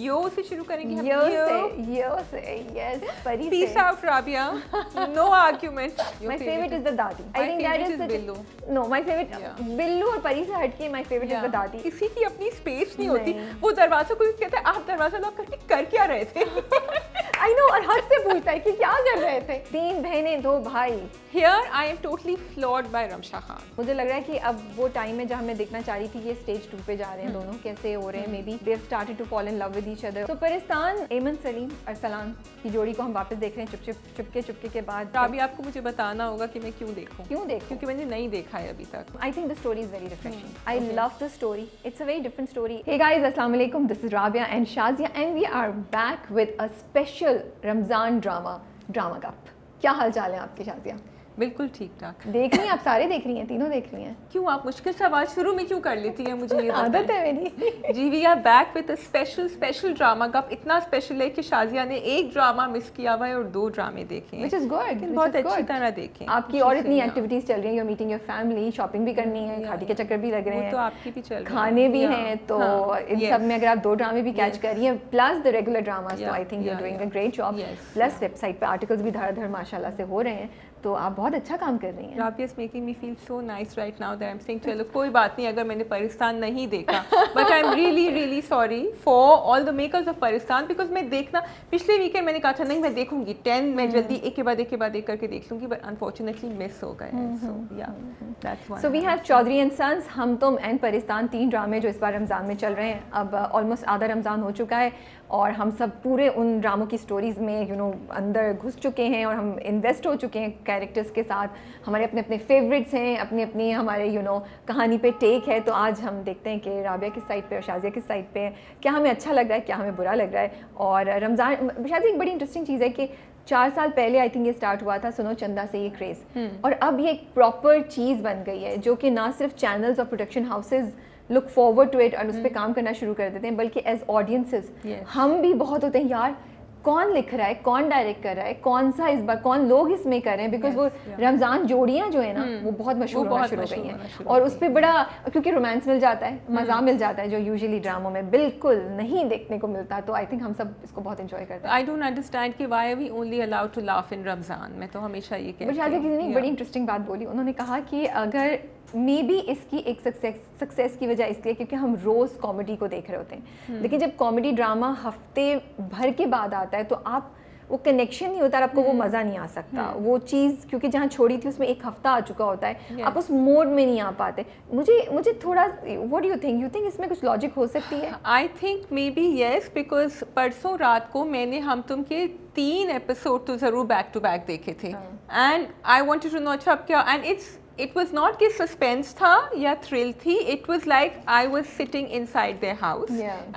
यो से शुरू करेंगे हम। यो से yes परी Peace से out, Rabia. No argument. Your my favorite is the दादी. My I think that favorite is is such Billu. no my favorite Yeah. Billu और परी से हटके my favorite is the दादी. किसी की अपनी स्पेस नहीं होती। नहीं। वो दरवाजा कोई कहता है आप दरवाजा लॉक करके कर क्या रहे थे? I know और हद से पूछता है कि क्या कर रहे थे. 3 बहनें 2 भाई. Here I am totally floored by Ramsha Khan. मुझे लग रहा है कि अब वो टाइम है जहाँ मैं देखना चाह रही थी कि ये स्टेज 2 पे जा रहे हैं दोनों कैसे हो रहे हैं maybe they started to fall in love with each other. तो परिस्तान एमन सलीम अरसलान की जोड़ी को हम वापस देख रहे हैं चुपके के बाद. राबी आपको मुझे बताना होगा कि मैं क्यों देखूं। क्यों देखूं? क्योंकि मैंने नहीं देखा है अभी तक। I think the story is very refreshing. I love the story. It's a very different story. Hey guys, Assalamu alaikum. This is Rabia and Shazia and we are back with a special Ramzan drama cup. क्या हाल चाल है आपके शाजिया? बिल्कुल ठीक ठाक। देख रही हैं आप? सारे देख रही हैं? तीनों देख रही हैं? क्यों आप मुश्किल सवाल शुरू में क्यों कर लेती हैं मुझे ये आदत है मेरी. जी we are back with a special drama cup. इतना स्पेशल है कि शाजिया ने एक ड्रामा मिस किया हुआ है और 2 ड्रामे देखे हैं। Which is good. लेकिन बहुत अच्छी तरह देखे। आपकी और इतनी एक्टिविटीज चल रही हैं. You're meeting your family, shopping भी करनी है, खाने के चक्कर भी लग रहे हैं, तो आपकी भी चल रही है, खाने भी हैं, तो इन सब में अगर आप 2 ड्रामे भी कैच कर रही हैं प्लस द रेगुलर ड्रामास, तो I think you are doing a great job. Plus website पे आर्टिकल्स भी धड़ाधड़ माशाल्लाह से हो रहे हैं, तो आप बहुत अच्छा काम कर रही हैं. Rabia is making me feel so nice right now that I'm saying चलो कोई बात नहीं अगर मैंने परिस्तान नहीं देखा, but I'm really sorry for all the makers of Paristan because मैं देखना पिछले वीकेंड मैंने कहा था नहीं मैं देखूंगी 10 मैं जल्दी एक के बाद एक करके देख लूंगी, but unfortunately मिस हो गए हैं. So yeah, that's one. So we have Chaudhry and sons, Hum Tum and Paristan, 3 ड्रामे जो इस बार रमज़ान में चल रहे हैं. अब ऑलमोस्ट आधा रमज़ान हो चुका है और हम सब पूरे उन ड्रामों की स्टोरीज़ में अंदर घुस चुके हैं और हम इन्वेस्ट हो चुके हैं कैरेक्टर्स के साथ. हमारे अपने अपने फेवरेट्स हैं, अपनी हमारे कहानी पे टेक है. तो आज हम देखते हैं कि राबिया किस साइड पे और शाजिया किस साइड पे है, क्या हमें अच्छा लग रहा है, क्या हमें बुरा लग रहा है. और रमज़ान शाजिया एक बड़ी इंटरेस्टिंग चीज़ है कि 4 साल पहले आई थिंक ये स्टार्ट हुआ था सुनो चंदा से ये क्रेज़, और अब ये एक प्रॉपर चीज़ बन गई है जो कि ना सिर्फ चैनल्स और production houses look forward to it और उस पर काम करना शुरू कर देते हैं, बल्कि एज ऑडियंसेस हम भी बहुत होते हैं यार कौन लिख रहा है, कौन डायरेक्ट कर रहा है, कौन सा इस बार कौन लोग इसमें कर रहे हैं, बिकॉज वो रमज़ान जोड़ियाँ जो है ना वो बहुत मशहूर होना शुरू हो गई हैं और उस पर बड़ा क्योंकि रोमांस मिल जाता है, मज़ा मिल जाता है जो यूजुअली ड्रामों में बिल्कुल नहीं देखने को मिलता. तो आई थिंक हम सब इसको बहुत इंजॉय करते हैं. आई डोंट अंडरस्टैंड कि why are we only allowed to laugh in Ramzan. मैं तो हमेशा ये कहती हूँ. शाजिया किसी ने बड़ी इंटरेस्टिंग बात बोली. उन्होंने कहा कि अगर मे बी इसकी एक सक्सेस की वजह इसलिए क्योंकि हम रोज़ कॉमेडी को देख रहे होते हैं, लेकिन जब कॉमेडी ड्रामा हफ्ते भर के बाद आता है तो आप वो कनेक्शन नहीं होता और आपको वो मज़ा नहीं आ सकता. वो चीज़ क्योंकि जहाँ छोड़ी थी उसमें 1 हफ्ता आ चुका होता है, आप उस मोड में नहीं आ पाते. मुझे थोड़ा व्हाट डू यू थिंक इसमें कुछ लॉजिक हो सकती है? I think may be yes, because परसों रात को मैंने हम तुम के 3 एपिसोड तो ज़रूर बैक टू बैक देखे थे and I wanted to know अच्छा अब क्या. एंड it was not कि सस्पेंस था या थ्रिल थी, it was like I was sitting inside their house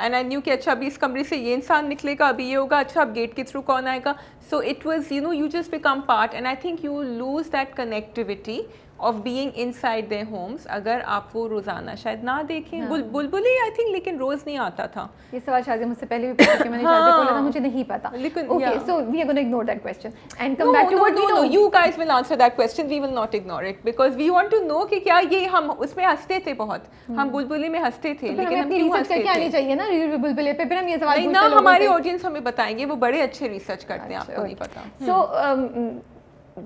and I knew कि अच्छा अभी इस कमरे से ये इंसान निकलेगा, अभी ये होगा, अच्छा अब गेट के थ्रू कौन आएगा. So it was you just become part and I think you lose that connectivity of being inside their homes अगर आप वो रोज़ाना शायद ना देखें. बुलबुली आई थिंक लेकिन रोज़ नहीं आता था. ये सवाल शाजिया मुझसे पहले भी पूछा कि मैंने शाजिया को बोला था मुझे नहीं पता. Okay, so we are going to ignore that question and come back to what we know. You guys will answer that question. We will not ignore it because we want to know कि क्या ये हम उसमें हंसते थे बहुत. हम बुलबुली में हंसते थे लेकिन हम क्यों हंसते थे? क्या आनी चाहिए ना बुलबुली पे, फिर हम ये सवाल नहीं ना हमारी ऑडियंस हमें बताएंगे, वो बड़े अच्छे रिसर्च करते हैं, आपको नहीं पता. So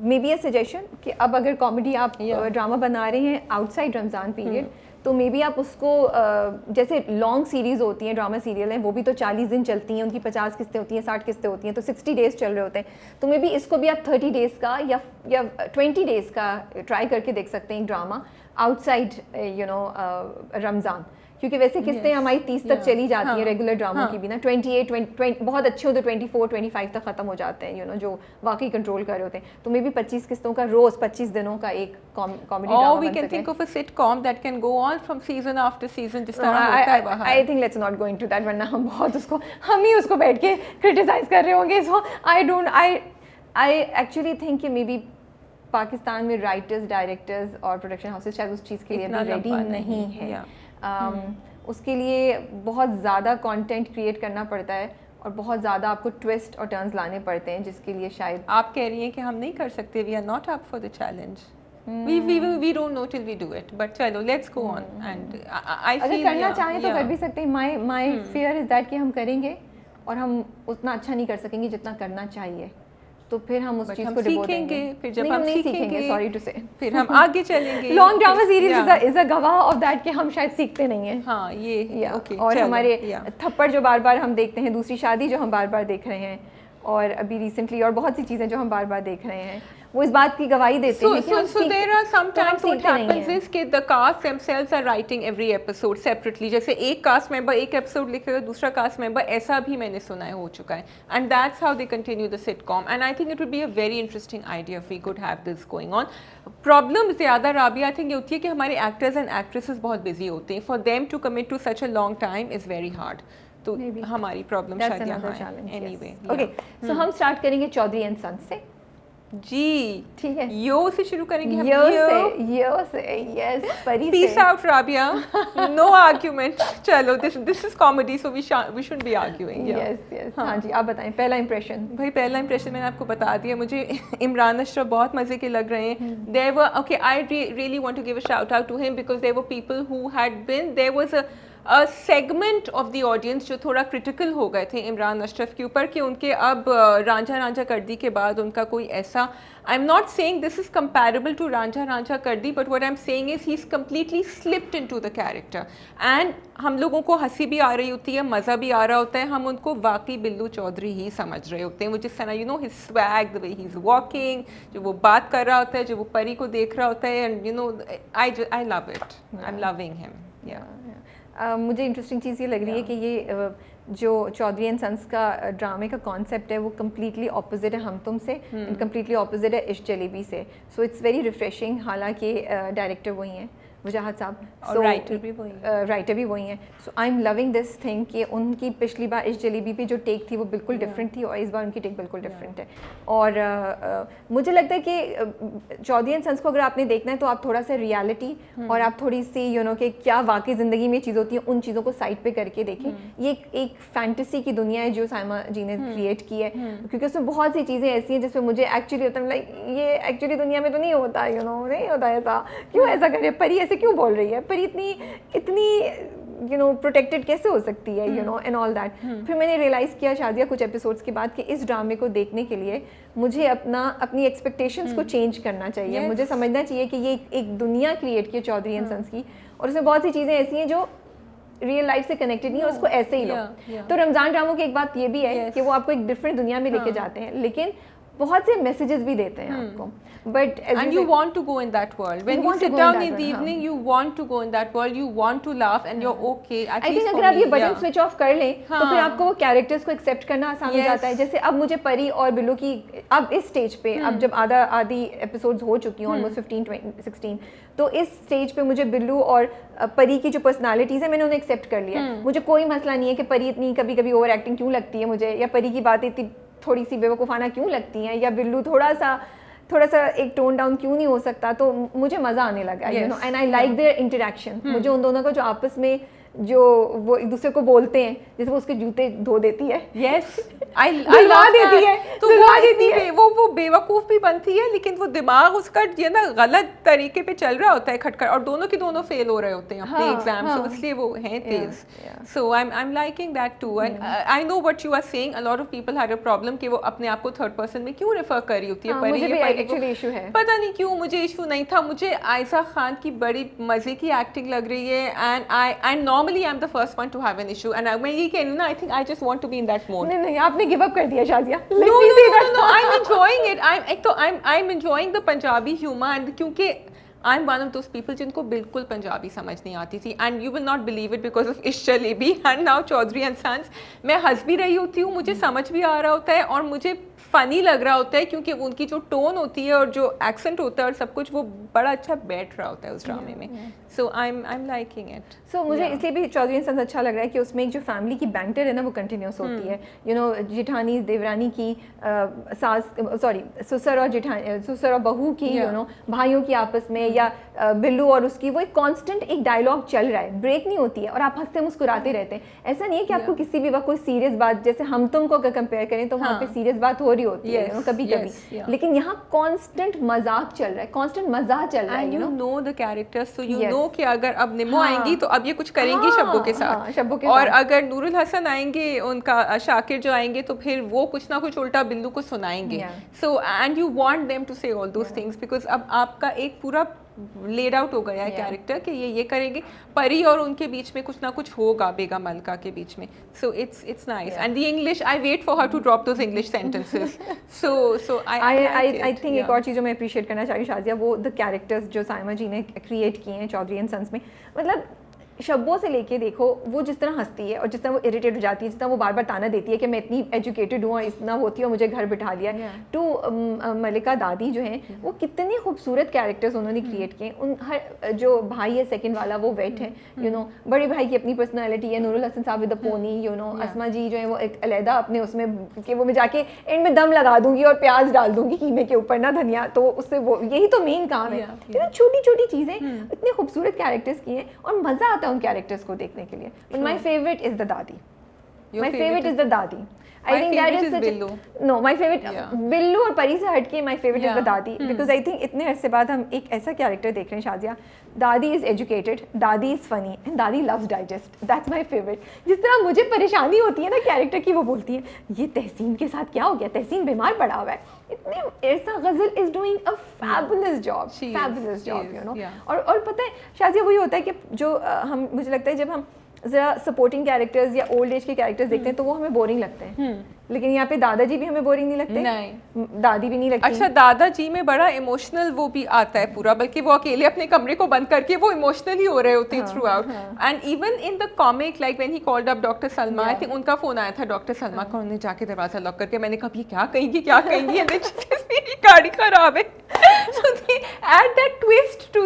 may be A suggestion कि अब अगर कॉमेडी आप ड्रामा बना रहे हैं आउटसाइड रमज़ान पीरियड तो मे बी आप उसको जैसे लॉन्ग सीरीज़ होती हैं, ड्रामा सीरियल हैं, वो भी तो 40 दिन चलती हैं, उनकी 50 किस्तें होती हैं, 60 किस्तें होती हैं, तो 60 डेज़ चल रहे होते हैं. तो मे बी इसको भी आप 30 डेज़ का या 20 डेज़ का ट्राई करके देख सकते हैं ड्रामा आउटसाइड रमज़ान, क्योंकि वैसे किस्तें हमारी 30 तक चली जाती हैं रेगुलर ड्रामों की भी ना. 28 बहुत अच्छे हो तो 24-25 तक ख़त्म हो जाते हैं जो वाकई कंट्रोल कर रहे होते हैं. तो मे बी 25 किस्तों का रोज़ 25 दिनों का एक कॉमेडी ड्रामा बन सके. Or we can think of a sitcom that can go on from season after season जिस तरह होता है बाहर. I think let's not go into that वरना हम ही उसको बैठ के क्रिटिसाइज कर रहे होंगे. So I actually think कि मे बी पाकिस्तान में राइटर्स, डायरेक्टर्स और प्रोडक्शन हाउसेस शायद उस चीज़ के लिए भी रेडी नहीं है. उसके लिए बहुत ज़्यादा कंटेंट क्रिएट करना पड़ता है और बहुत ज़्यादा आपको ट्विस्ट और टर्न्स लाने पड़ते हैं जिसके लिए शायद. आप कह रही हैं कि हम नहीं कर सकते, we are not up for the challenge. we don't know till we do it, but चलो let's go on. And I feel अगर करना चाहें तो कर भी सकते हैं. My fear is that कि हम करेंगे और हम उतना अच्छा नहीं कर सकेंगे जितना करना चाहिए, तो फिर हम उस चीज को डिवोट देंगे. फिर जब हम सीखेंगे, सॉरी टू से, फिर हम आगे चलेंगे. Long drama series is a गवाह ऑफ दैट कि हम शायद सीखते नहीं हैं. हाँ ये ओके. और हमारे थप्पड़ जो बार बार हम देखते हैं, दूसरी शादी जो हम बार बार देख रहे हैं, और अभी रिसेंटली और बहुत सी चीज़ें जो हम बार बार देख रहे हैं, वो इस बात की गवाही देते हैं कि हम so there are sometimes what happens is कि the cast themselves are writing every episode separately. जैसे एक cast member एक episode लिखेगा, दूसरा cast member, ऐसा भी मैंने सुना है हो चुका है. And that's how they continue the sitcom. And I think it would be a very interesting idea if we could have this going on. Problem ज़्यादा राबिया I think ये होती है कि हमारे actors and actresses बहुत busy होते हैं. For them to commit to such a long time is very hard. तो हमारी प्रॉब्लम शायद यहाँ है. Anyway, okay, so हम स्टार्ट करेंगे चौधरी एंड सन्स से. जी ठीक है, यो से शुरू करेंगे हम. यो से यस, परी से. Peace out Rabia, no argument. चलो this is comedy, so we should be arguing. Yes. हाँ जी, आप बताएं पहला इंप्रेशन. भाई पहला इंप्रेशन मैंने आपको बता दिया. मुझे इमरान अशरफ बहुत मजे के लग रहे हैं. There were okay, I really want to give a shout out to him because there were people who had been, there was a segment of the audience जो थोड़ा क्रिटिकल हो गए थे इमरान अशरफ के ऊपर कि उनके अब रांझा कर दी के बाद उनका कोई ऐसा, I am not saying this is comparable to Ranjha Kardi, but what I am saying is he is completely slipped into the character. And हम लोगों को हंसी भी आ रही होती है, मज़ा भी आ रहा होता है, हम उनको वाकई बिल्लू चौधरी ही समझ रहे होते हैं. वो जिस तरह you know his swag, the way he is walking, जो वो बात कर रहा होता है, जो वो परी को देख रहा होता है, and you know I love it. I am loving him. या मुझे इंटरेस्टिंग चीज़ ये लग रही है कि ये जो चौधरी एंड सन्स का ड्रामे का कॉन्सेप्ट है वो कम्प्लीटली ऑपोजिट है हम तुम से, एंड कम्प्लीटली ऑपोजिट है इश्क जलेबी से. So it's very refreshing. हालांकि डायरेक्टर वही हैं, वजाहत साहब, और राइटर भी वही हैं. So I am loving this thing कि उनकी पिछली बार इश्क जलेबी पे जो टेक थी वो बिल्कुल डिफरेंट थी, और इस बार उनकी टेक बिल्कुल डिफरेंट है. और मुझे लगता है कि चौधरी एंड सन्स को अगर आपने देखना है तो आप थोड़ा सा रियलिटी और आप थोड़ी सी यू नो कि क्या वाकई ज़िंदगी में चीज़ होती है, उन चीज़ों को साइड पे करके देखें. ये एक फैंटेसी की दुनिया है जो साइमा जी ने क्रिएट की है, क्योंकि उसमें बहुत सी चीज़ें ऐसी हैं जिसमें मुझे एक्चुअली होता है लाइक ये एक्चुअली दुनिया में तो नहीं होता, यू नो नहीं होता ऐसा, क्यों ऐसा करे, परी ऐसे क्यों बोल रही है, पर इतनी यू नो प्रोटेक्टेड कैसे हो सकती है, you know and all that. फिर मैंने रियलाइज़ किया शादिया कुछ एपिसोड्स के बाद कि इस ड्रामे को देखने के लिए मुझे अपनी एक्सपेक्टेशंस को चेंज करना चाहिए. मुझे समझना चाहिए कि ये एक दुनिया क्रिएट की है चौधरी एंड सन्स की, और उसमें बहुत सी चीज़ें ऐसी हैं जो रियल लाइफ से कनेक्टेड नहीं है, उसको ऐसे ही लो. तो रमज़ान ड्रामों की एक बात ये भी है कि वो आपको एक डिफरेंट दुनिया में लेके जाते हैं, लेकिन बहुत से मैसेजेस भी देते हैं आपको. But and you want to go in that world. When you sit down in the evening, you want to go in that world. You want to laugh, and you're okay. I think अगर आप ये button switch off कर लें तो फिर आपको वो characters को एक्सेप्ट करना आसान हो जाता है. जैसे अब मुझे परी और बिल्लू की अब इस स्टेज पे, अब जब आधी एपिसोड्स हो चुकी हैं, ऑलमोस्ट 15-16, तो इस स्टेज पे मुझे बिल्लू और परी की जो पर्सनालिटीज़ है मैंने उन्हें एक्सेप्ट कर लिया. मुझे कोई मसला नहीं है कि परी इतनी कभी कभी ओवर एक्टिंग क्यों लगती है मुझे, या परी की बातें इतनी थोड़ी सी बेवकूफ़ाना क्यों लगती हैं, या बिल्लू थोड़ा सा एक टोन डाउन क्यों नहीं हो सकता. तो मुझे मज़ा आने लगा, you know, and I like there interaction. मुझे उन दोनों का जो आपस में जो वो एक दूसरे को बोलते हैं, जैसे वो उसके जूते धो देती है, यस आई लव देती है, तो वो बेवकूफ़ भी बनती है, लेकिन वो दिमाग उसका ये ना गलत तरीके पे चल रहा होता है खटखट, और दोनों के दोनों फेल हो रहे होते हैं अपने एग्जाम, तो इसलिए वो हैं तेज. So I am liking that too. And I know what you are saying, a lot of people have a problem कि वो अपने आप को थर्ड पर्सन में क्यों रेफर कर रही होती है. मुझे इशू है, पता नहीं क्यों, मुझे इशू नहीं था. मुझे आयशा खान की बड़ी मजे की एक्टिंग लग रही है, and normally I'm the first one to have an issue, and मैं ये कह रही हूँ ना, I think I just want to be in that mode. नहीं आपने give up कर दिया Shadiya. No, I'm enjoying it. I'm enjoying the Punjabi humor, and क्योंकि I'm one of those people जिनको बिल्कुल पंजाबी समझ नहीं आती थी, and you will not believe it because of Ishq Jalebi and now Chaudhry and sons. मैं हंस भी रही होती हूँ, मुझे समझ भी आ रहा होता है, और मुझे फ़नी लग रहा होता है क्योंकि उनकी जो टोन होती है और जो एक्सेंट होता है और सब कुछ वो बड़ा अच्छा बैठ रहा होता है उस ड्रामे में. सो आई एम लाइकिंग इट. सो मुझे इसलिए भी चौधरी एंड सन्स अच्छा लग रहा है कि उसमें एक जो फैमिली की बैंटर है ना वो कंटिन्यूस होती है. यू नो जेठानी देवरानी की ससुर और बहू की, यू नो भाइयों की आपस में, या बिल्लू और उसकी, वो एक कांस्टेंट एक डायलॉग चल रहा है, ब्रेक नहीं होती है, और आप हंसते मुस्कुराते रहते हैं. ऐसा नहीं है कि आपको किसी भी वक्त कोई सीरियस बात, जैसे हम तुम को अगर कंपेयर करें तो वहाँ पे सीरियस बात हो स्टोरी होती है, Yes, कभी yes, कभी, yeah. लेकिन यहाँ कांस्टेंट मजाक चल रहा है, कांस्टेंट मजाक चल रहा है, and you you know? Know the characters, so you Yes. Know कि अगर अब निमो हाँ. आएंगी तो अब ये कुछ करेंगी हाँ, शब्बो के हाँ, साथ, शब्बो के और साथ. अगर नूरुल हसन आएंगे, उनका शाकिर जो आएंगे, तो फिर वो कुछ ना कुछ उल्टा बिल्लू को सुनाएंगे. Yeah. So and you want them to say all those Yeah. Things, because अब आपका एक पूरा लेड आउट हो गया है Yeah. कैरेक्टर कि ये करेंगे. परी और उनके बीच में कुछ ना कुछ होगा, बेगम मलका के बीच में. So it's nice. Yeah. And the English, I wait for her to drop those English sentences. So I think एक और चीज़ जो मैं अप्रिशिएट करना चाह रही हूँ शाजिया, वो द कैरेक्टर्स जो साइमा जी ने क्रिएट किए हैं चौधरी एंड सन्स में, मतलब शब्बों से लेके देखो, वो जिस तरह हंसती है और जिस तरह वो इरिटेट हो जाती है, जिस तरह वो बार बार ताना देती है कि मैं इतनी एजुकेटेड हूँ और इतना होती है और मुझे घर बिठा दिया, टू मलिका दादी जो हैं, वो कितने खूबसूरत कैरेक्टर्स उन्होंने क्रिएट किए. उन हर जो भाई है सेकंड वाला, वो वेट है, यू नो, बड़े भाई की अपनी पर्सनैलिटी है, Noorul Hasan sahab with the pony, you know, Asma ji जो है वो एक अलहदा अपने उसमें कि वो मैं जाके एंड में दम लगा दूंगी और प्याज डाल दूंगी कीमे के ऊपर ना, धनिया, तो उससे वो यही तो मेन काम है. छोटी छोटी चीज़ें, इतने खूबसूरत कैरेक्टर्स किए हैं और मज़ा आता है उन कैरेक्टर्स को देखने के लिए. But my favourite is the dadi. My favourite is the dadi. I think that is Billu. No, my favourite Billu और परी से हटके my favourite is the dadi, because I think इतने अरसे बाद हम एक ऐसा कैरेक्टर देख रहे हैं शाजिया. दादी इज एजुकेटेड, दादी इज फनी एंड दादी loves digest. That's my favourite. जिस तरह मुझे परेशानी होती है ना कैरेक्टर की, वो बोलती है ये तहसीन के साथ क्या हो गया, तहसीन बीमार पड़ा हुआ है. इतने ऐसा गजल is doing a fabulous job, fabulous job, you know. और पता है शाजिया, वही होता है कि जो हम, मुझे लगता है जब हम ज़रा सपोर्टिंग कैरेक्टर्स या ओल्ड एज के कैरेक्टर्स देखते हैं तो वो हमें बोरिंग लगते हैं, लेकिन यहाँ पे दादाजी भी हमें बोरिंग नहीं लगते. नहीं, दादी भी नहीं लगती. अच्छा, दादाजी में बड़ा इमोशनल वो भी आता है पूरा, बल्कि वो अकेले अपने कमरे को बंद करके वो इमोशनली हो रहे होते हैं through out. And even in the comic, like when he called up doctor Salma, I think उनका फोन आया था डॉक्टर सलमा का, उन्होंने जाके दरवाजा लॉक करके, मैंने कहा ये क्या कहेंगी एंड मेरी गाड़ी खराब है. So they add that twist to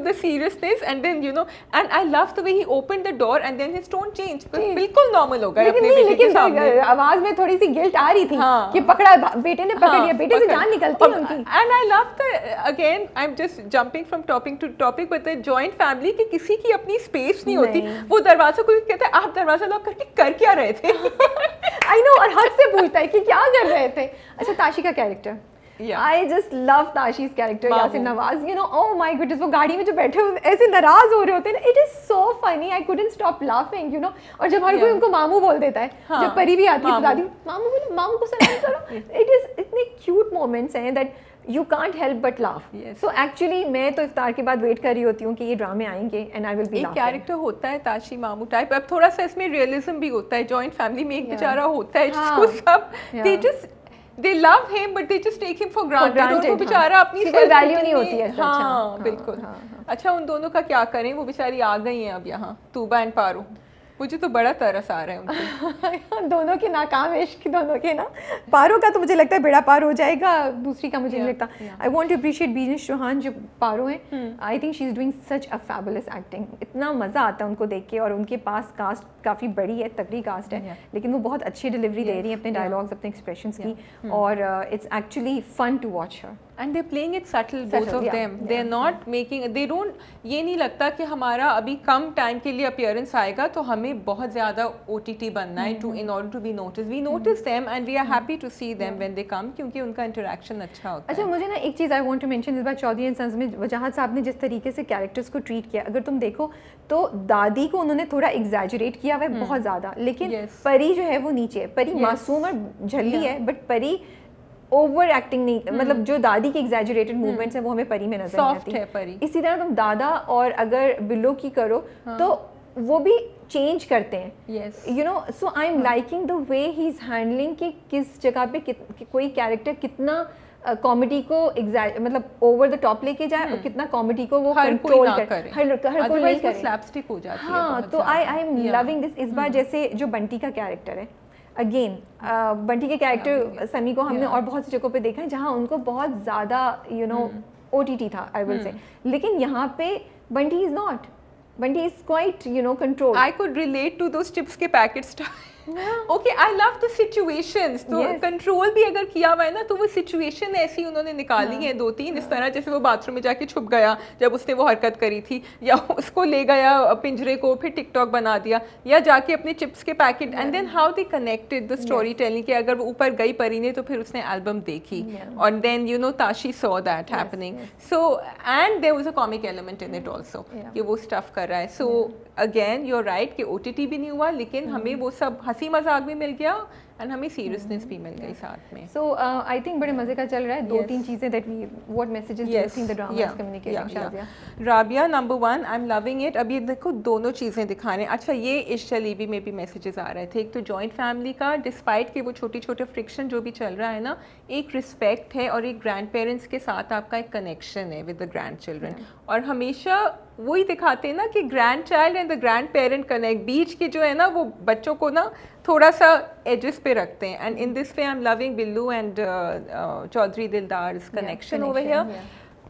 the seriousness, and then you know, and I love the way he opened the door and then his tone changed. बिल्कुल नॉर्मल हो गया अपने बेटे के सामने. आवाज में थोड़ी सी गिल्ट आ रही थी कि पकड़ा, बेटे ने पकड़ लिया, बेटे से जान निकलती है उनकी. And I love the, again I'm just jumping from topic to topic, but the joint family की किसी की अपनी स्पेस नहीं होती. वो दरवाजा कोई कहता है आप दरवाजा लॉक करके कर क्या रहे थे. I know, और हद से पूछता है कि क्या कर रहे थे. अच्छा, ताशी का character, I just love Tashi's character, Yasir Nawaz. You know, oh my goodness, वो गाड़ी में जो बैठे हुए ऐसे नाराज हो रहे होते हैं ना, it is so funny, I couldn't stop laughing, you know. और जब हर कोई उनको मामू बोल देता है, जब परी भी आती है तो दादी मामू बोले, मामू को सलाम करो. It is इतने cute moments हैं that you can't help but laugh. So actually मैं तो इफ्तार के बाद वेट कर रही होती हूँ कि ये ड्रामे आएंगे and I will be laughing. एक कैरेक्टर होता है ताशी मामू टाइप, अब थोड़ा सा इसमें रियलिज्म भी होता है. जॉइंट फैमिली में एक बेचारा होता है जिसको सब they love him but they just take him for granted. और वो बेचारा अपनी वैल्यू नहीं होती है. हाँ, बिल्कुल. अच्छा, उन दोनों का क्या करें, वो बेचारी आ गई हैं अब यहाँ, तूबा एंड पारू. मुझे तो बड़ा तरस आ रहा है उनसे. दोनों के नाकाम इश्क, दोनों के ना. पारो का तो मुझे लगता है बेड़ा पार हो जाएगा, दूसरी का मुझे नहीं लगता. I want to appreciate Beenish Chauhan जो पारो हैं. I think she is doing such a fabulous acting. इतना मज़ा आता है उनको देख के, और उनके पास कास्ट काफ़ी बड़ी है, तगड़ी कास्ट है, लेकिन वो बहुत अच्छी डिलीवरी दे रही है अपने डायलॉग्स, अपने एक्सप्रेशंस की, और it's actually fun to watch her. And they're playing it subtle, both of them. They're not making, they don't, ये नहीं लगता कि हमारा अभी कम टाइम के लिए अपीयरेंस आएगा तो हमें बहुत ज़्यादा OTT बनना है to in order to be noticed. We notice them and we are happy to see them when they come, क्योंकि उनका इंटरेक्शन अच्छा होता है. अच्छा, मुझे ना एक चीज़ आई वांट टू मेंशन, इस बार चौधरी एंड सन्स में वजाहत साहब ने जिस तरीके से कैरेक्टर्स को ट्रीट किया, अगर तुम देखो तो दादी को उन्होंने थोड़ा एग्जैजरेट किया हुआ है बहुत ज़्यादा, लेकिन परी जो है वो नीचे है. परी मासूम और झल्ली है, बट परी ओवर एक्टिंग नहीं, मतलब जो दादी की एग्जैजरेटेड मूवमेंट्स हैं वो हमें परी में नजर नहीं आती है. परी इसी तरह तुम दादा और अगर बिल्लो की करो तो वो भी चेंज करते हैं. You know, so I am liking the way he is handling कि किस जगह पे कोई कैरेक्टर कितना कॉमेडी को मतलब ओवर द टॉप लेके जाए और कितना कॉमेडी को वो कंट्रोल करे, हर कोई नहीं करे, स्लैपस्टिक हो जाती है. हाँ, तो आई एम लविंग दिस. इस बार जैसे जो बंटी का कैरेक्टर है, अगेन बंटी के कैरेक्टर समी को हमने और बहुत सी जगहों पे देखा है जहाँ उनको बहुत ज़्यादा यू नो OTT था, आई विल से, लेकिन यहाँ पे Bunty is not. Bunty is quite you know control. I could relate to those chips के packets okay I love the situations, तो कंट्रोल भी अगर किया हुआ है ना, तो वो सिचुएशन ऐसी उन्होंने निकाली है 2-3 इस तरह, जैसे वो बाथरूम में जाके छुप गया जब उसने वो हरकत करी थी, या उसको ले गया पिंजरे को फिर टिकटॉक बना दिया, या जाके अपने चिप्स के packet, and then how they connected the story telling कि अगर वो ऊपर गई परी ने तो फिर उसने एल्बम देखी, और then you know Tashi saw that happening, so and there was a comic element in it also कि वो स्टफ कर रहा है. So again you are right कि ओटीटी भी नहीं हुआ, लेकिन हमें वो सब हंसी मजाक भी मिल गया एंड हमें सीरियसनेस भी मिल गई साथ में. सो आई थिंक बड़े मजे का चल रहा है. 2-3 चीजें that we what messages do you think the drama is communicating. Shazia, Rabia, number 1 I am loving it. अभी देखो दोनों चीज़ें दिखाने. अच्छा, ये इस शलीबी में भी मैसेजेस आ रहे थे. एक तो जॉइंट फैमिली का, डिस्पाइट कि वो छोटे छोटे फ्रिक्शन जो भी चल रहा है ना, एक रिस्पेक्ट है और एक ग्रैंड पेरेंट्स के साथ आपका एक कनेक्शन है विद द ग्रैंड चिल्ड्रन. और हमेशा वही दिखाते हैं ना कि grandchild and the grandparent connect, बीच के जो है ना वो बच्चों को ना थोड़ा सा एजेस पे रखते हैं. And in this way I am loving Billu and Chaudhry Dildar's connection over here.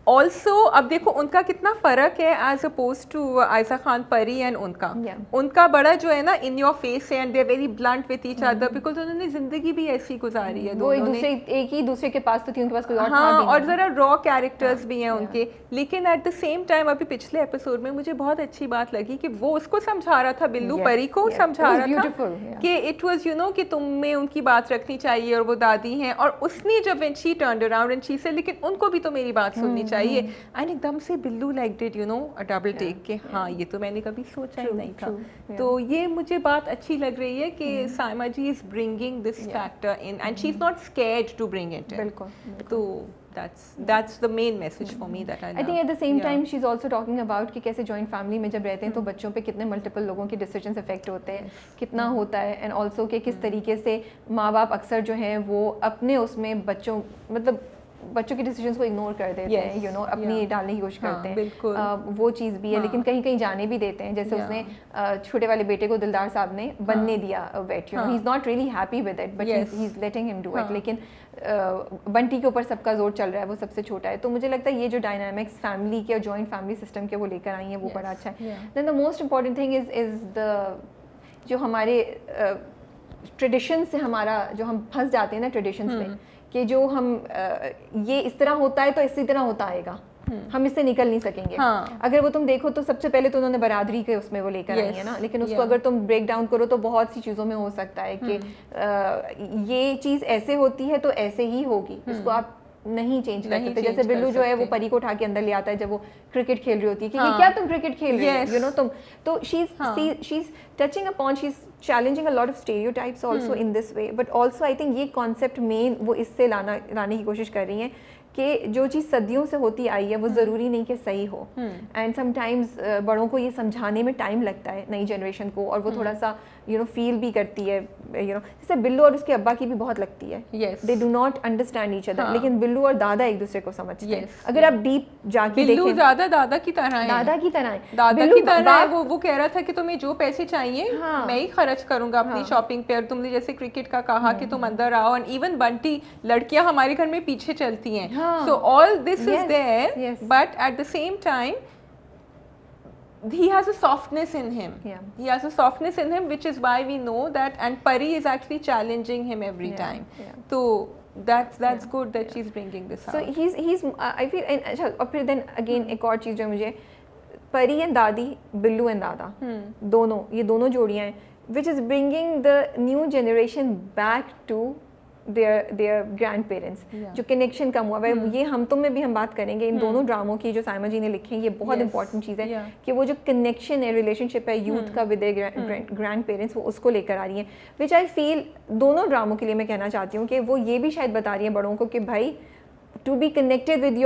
Also अब देखो उनका कितना फ़र्क है as oppose to Ayesha Khan Pari and उनका बड़ा जो है ना इन योर फेस है, and they are very blunt with each other because उन्होंने ज़िंदगी भी ऐसी गुजारी है. वो एक ही दूसरे के पास तो थी, उनके पास कोई और हाँ, था भी और ज़रा रॉ कैरेक्टर्स भी हैं उनके. लेकिन एट द सेम टाइम अभी पिछले एपिसोड में मुझे बहुत अच्छी बात लगी कि वो उसको समझा रहा था, बिल्लू परी को समझा रहा था कि इट वाज यू नो कि तुम में उनकी बात रखनी चाहिए और वो दादी हैं. और उसने जब when she turned around and she said लेकिन उनको भी तो मेरी बात सुननी चाहिए. एंड एकदम से Billu like did you know a double take के हाँ ये तो मैंने कभी सोचा ही नहीं था. तो ये मुझे बात अच्छी लग रही है कि Saima ji is bringing this factor in and she is not scared to bring it. बिल्कुल. तो that's the main message for me that I love. I think at the same time she's also talking about कि कैसे joint family में जब रहते हैं तो बच्चों पे कितने multiple लोगों के decisions affect होते हैं, कितना होता है, and also कि किस तरीके से माँ बाप अक्सर जो हैं वो अपने उसमें बच्चों के डिसीजंस को इग्नोर कर देते हैं, यू नो अपनी डालने की कोशिश करते हैं. वो चीज़ भी है. लेकिन कहीं कहीं जाने भी देते हैं. जैसे उसने छोटे वाले बेटे को दिलदार साहब ने बनने दिया wait, you know he is not really happy with it but he is letting him do it. लेकिन बंटी के ऊपर सबका जोर चल रहा है, वो सबसे छोटा है. तो मुझे लगता है ये जो डायनामिक्स फैमिली के और जॉइंट फैमिली सिस्टम के वो लेकर आई हैं वो बड़ा अच्छा है. Then the most important thing is the जो हमारे ट्रेडिशन से हमारा जो हम फंस जाते हैं ना ट्रेडिशंस में कि जो हम ये इस तरह होता है तो इसी तरह होता आएगा, हम इससे निकल नहीं सकेंगे. अगर वो तुम देखो तो सबसे पहले तो उन्होंने बरादरी के उसमें वो लेकर आई है ना, लेकिन उसको अगर तुम ब्रेक डाउन करो तो बहुत सी चीज़ों में हो सकता है कि ये चीज़ ऐसे होती है तो ऐसे ही होगी, इसको आप नहीं चेंज कर सकते. जैसे बिल्लू जो है वो परी को उठा के अंदर ले आता है जब वो क्रिकेट खेल रही होती है कि ये क्या तुम क्रिकेट खेल रही हो, यू नो तुम. तो she is touching upon, she is challenging a lot of stereotypes also in this way. But also I think ये कॉन्सेप्ट मेन वो इससे लाने की कोशिश कर रही हैं कि जो चीज़ सदियों से होती आई है वो ज़रूरी नहीं कि सही हो. एंड समटाइम्स बड़ों को ये समझाने में टाइम लगता है नई जनरेशन को, और वो थोड़ा सा यू नो फील भी करती है, यू नो जैसे बिल्लू और उसके अब्बा की भी बहुत लगती है. They do not understand each other. लेकिन बिल्लू और दादा एक दूसरे को समझते हैं. अगर आप डीप जाके देखें, ज़्यादा दादा की तरह है. दादा की तरह है. दादा की तरह है. वो कह रहा था कि तुम्हें जो पैसे चाहिए मैं ही खर्च करूंगा अपनी शॉपिंग पे. और तुमने जैसे क्रिकेट का कहा कि तुम अंदर आओ, एंड इवन बंटी लड़कियां हमारे घर में पीछे चलती हैं. So all this is there, but at the same time he has a softness in him. He has a softness in him, which is why we know that, and Pari is actually challenging him every time. So that's good that she's bringing this out. So he's I feel, अच्छा, और फिर then again एक और चीज़ जो मुझे, परी and दादी, Billu and दादा, दोनों ये दोनों जोड़ियाँ हैं which is bringing the new generation back to their grandparents. जो कनेक्शन कम हुआ है, ये हम तुम में भी हम बात करेंगे. इन दोनों ड्रामों की जो साइमा जी ने लिखे हैं ये बहुत इंपॉर्टेंट चीज़ है कि वो जो कनेक्शन है, रिलेशनशिप है यूथ का विद ग्रैंड पेरेंट्स, वो उसको लेकर आ रही हैं. विच आई फील दोनों ड्रामों के लिए मैं कहना चाहती हूँ कि वो ये भी शायद बता रही हैं बड़ों को कि भाई to be connected with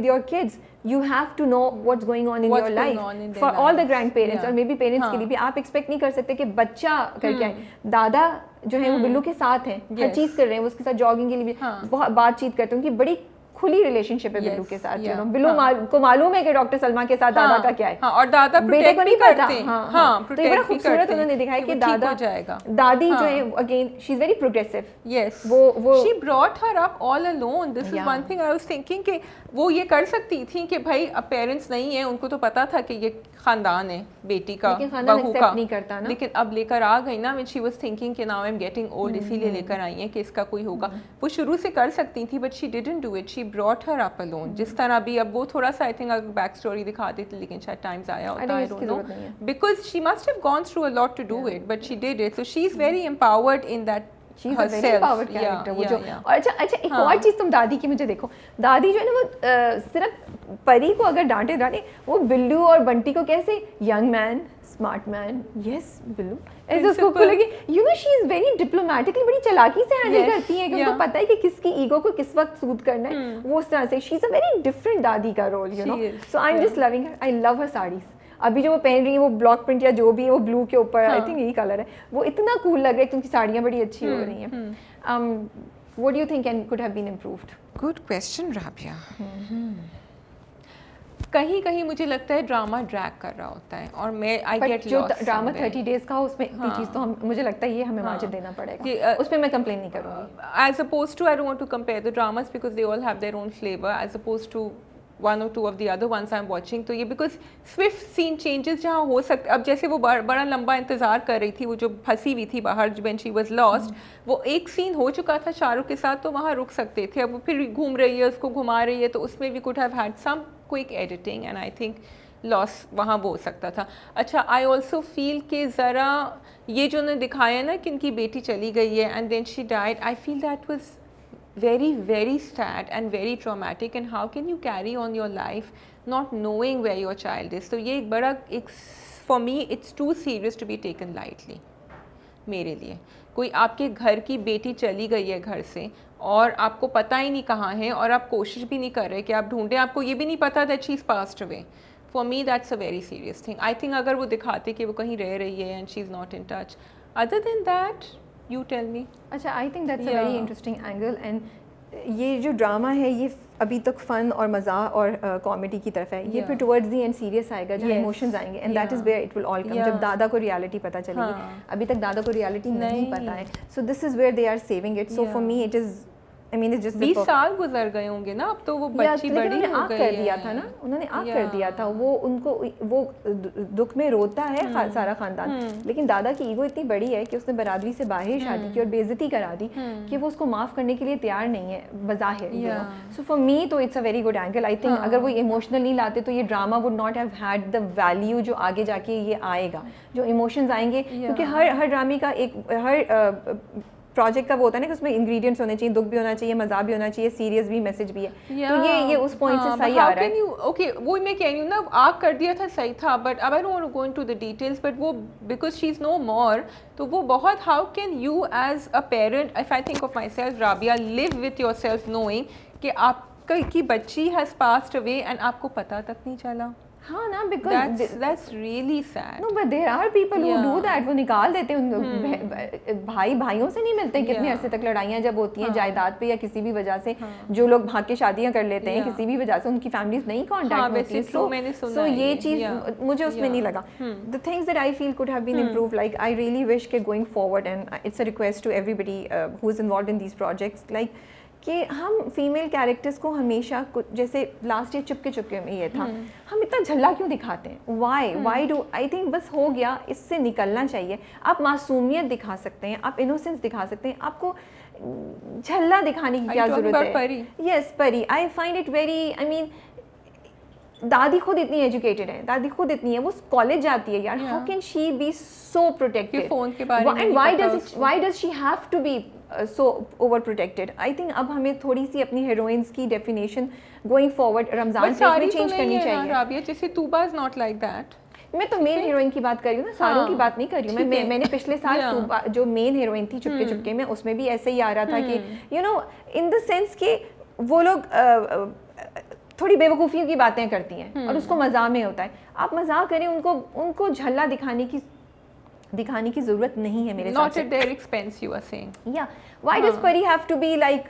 your kids you have to know what's going on in your life. For all the grandparents और maybe parents के लिए भी आप expect नहीं कर सकते कि बच्चा करके आए. दादा जो है वो बिल्लू के साथ हैं, हर चीज़ कर रहे हैं, उसके साथ जॉगिंग के लिए भी बहुत बातचीत करते हैं, उनकी बड़ी खुली रिलेशनशिप है बिल्लू Yes, के साथ, yeah, बिल्लू को मालूम है कि डॉक्टर सलमा के साथ दादा का क्या है, हाँ, और दादा बेटे को प्रोटेक्ट भी नहीं पता। करते हैं, हाँ, तो ये बड़ा protect भी खूबसूरत करते हैं उन्होंने दिखाया कि वो ठीक दादा हो जाएगा। दादी जो है again she is very progressive. Yes, वो she brought her up all alone. This is Yeah. one thing I was thinking कि वो ये कर सकती थी कि भाई अब पेरेंट्स नहीं है, उनको तो पता था कि ये खानदान है बेटी का, लेकिन खानदान बहू accept का, नहीं करता ना। लेकिन अब लेकर आ गई ना, when she was thinking कि now I'm getting old, इसीलिए लेकर आई है कि इसका कोई होगा। वो शुरू से कर सकती थी, but she didn't do it. She brought her up alone. जिस तरह भी अब वो थोड़ा सा I think अगर बैक स्टोरी दिखा देते, लेकिन शायद टाइम्स आया होता, I don't know, because she must have gone through a lot to do it, but she did it. So she's very empowered in that. She is a very powerful character, वो जो yeah. और अच्छा एक और चीज़ तुम दादी की मुझे देखो, दादी जो है ना वो सिर्फ परी को अगर डांटे वो बिल्लू और बंटी को कैसे young man smart man yes Billu ऐसे उसको बोलेगी शी इज वेरी डिप्लोमेटिकली बड़ी चालाकी से हैंडल करती है कि उनको पता है कि किसकी ईगो को किस वक्त सूद करना है, वो उस तरह से she is a very different दादी का role so I am just loving her, I love her saris. अभी जो वो पहन रही है वो ब्लॉक प्रिंट या जो भी है वो ब्लू के ऊपर आई थिंक यही कलर है, वो इतना कूल लग रहा है क्योंकि साड़ियाँ बड़ी अच्छी हो रही हैं। What do you think can could have been improved? Good question Rabia. कहीं कहीं मुझे लगता है ड्रामा ड्रैग कर रहा होता है और मैं आई गेट जो ड्रामा 30 डेज का उसमें इतनी चीज़ तो मुझे लगता है ये हमें मार्जिन देना पड़ेगा, उस पर मैं कंप्लेन नहीं करूँगी। As oppose to I don't want to compare the dramas because they all have their own flavour as oppose to one or two of the other ones I'm watching, तो ये because swift scene changes जहाँ हो सकते, अब जैसे वो बड़ा लंबा इंतज़ार कर रही थी, वो जो फंसी हुई थी बाहर when she was lost, वो एक सीन हो चुका था शाहरुख के साथ तो वहाँ रुक सकते थे, अब वो फिर घूम रही है उसको घुमा रही है तो उसमें भी could have had some quick editing and I think loss वहाँ वो हो सकता था। अच्छा आई ऑल्सो फील कि ज़रा ये जो उन्होंने दिखाया ना कि इनकी बेटी चली गई है and then she died, I feel that was very very sad and very traumatic and how can you carry on your life not knowing where your child is, तो ये एक बड़ा एक for me it's too serious to be taken lightly मेरे लिए। कोई आपके घर की बेटी चली गई है घर से और आपको पता ही नहीं कहाँ है और आप कोशिश भी नहीं कर रहे कि आप ढूंढें, आपको ये भी नहीं पता that she's passed away, for me that's a very serious thing. I think अगर वो दिखाते कि वो कहीं रह रही है and she's not in touch, other than that you tell me. अच्छा I think that's a very interesting angle and ये जो ड्रामा है ये अभी तक फन और मज़ा और कॉमेडी की तरफ है, ये फिर टुवर्ड्स दी एंड सीरियस आएगा जहाँ इमोशंस आएंगे and that is where it will all come, जब दादा को रियलिटी पता चलेगी। अभी तक दादा को रियलिटी नहीं पता है, so this is where they are saving it. So for me it is I mean it's just 20 साल गुजर गए होंगे ना अब तो वो बच्ची बड़ी हो गई है, कर दिया था ना उन्होंने आग कर दिया था, वो उनको वो दुख में रोता है सारा खानदान, लेकिन दादा की ईगो इतनी बड़ी है कि उसने बरादरी से बाहर शादी की और बेइज्जती करा दी कि वो उसको माफ करने के लिए तैयार नहीं है बज़ाहिर। सो फॉर मी तो it's a very good angle. I think अगर वो इमोशनल नहीं लाते तो ये drama would not have had the value जो आगे जाके ये आएगा, जो इमोशंस आएंगे क्योंकि हर ड्रामे का एक हर प्रोजेक्ट का वो होता है ना कि उसमें इंग्रेडिएंट्स होने चाहिए, दुख भी होना चाहिए, मजा भी होना चाहिए, सीरियस भी, मैसेज भी है, तो ये उस पॉइंट से सही आ रहा है। ओके वो मैं कह रही हूँ ना आग कर दिया था सही था, बट अब I don't want to go into the details, but वो because she is no more, तो वो बहुत how can you as a parent, if I think of myself Rabia, live with yourself knowing कि आपकी बच्ची has passed away and आपको पता तक नहीं चला। हाँ ना, because that's really sad. No, but there are people who do that. वो निकाल देते हैं भाइयों से नहीं मिलते कितने अरसे तक लड़ाइयाँ जब होती हैं जायदाद पे या किसी भी वजह से, जो लोग भाग के शादियाँ कर लेते हैं किसी भी वजह से, उनकी फैमिलीज नहीं कॉन्टैक्ट होती, so ये चीज़ मुझे उसमें नहीं लगा। The things that I feel could have been improved, like I really wish कि going forward, and it's a request to everybody who is involved in these projects, like कि हम फीमेल कैरेक्टर्स को हमेशा कुछ जैसे लास्ट ईयर चुपके चुपके में ये था, हम इतना झल्ला क्यों दिखाते हैं, वाई डू, आई थिंक बस हो गया, इससे निकलना चाहिए। आप मासूमियत दिखा सकते हैं, आप इनोसेंस दिखा सकते हैं, आपको झल्ला दिखाने की क्या जरूरत है? यस परी, I find it very, I mean दादी खुद इतनी एजुकेटेड है, दादी खुद इतनी है, वो कॉलेज जाती है यार, how can she be so protected, phone के बारे में, and why does she have to be so over protected? I think अब हमें थोड़ी सी अपनी heroines की definition going forward रमजान में change करनी चाहिए। राबिया जैसे Tuba is not like that. मैं तो मेन हीरोइन की बात कर रही हूँ ना, सारों की बात नहीं कर रही हूँ मैं। मैंने पिछले साल तूबा जो मेन हीरोइन थी चुपके चुपके में, उसमें भी ऐसे ही आ रहा था कि you know in the sense कि वो लोग थोड़ी बेवकूफ़ियों की बातें करती हैं और उसको मज़ाक में होता है। आप मजाक करें, उनको झल्ला दिखाने की जरूरत नहीं है मेरे साथ। Not at their expense, you are saying. Yeah. Why does Pari have to be like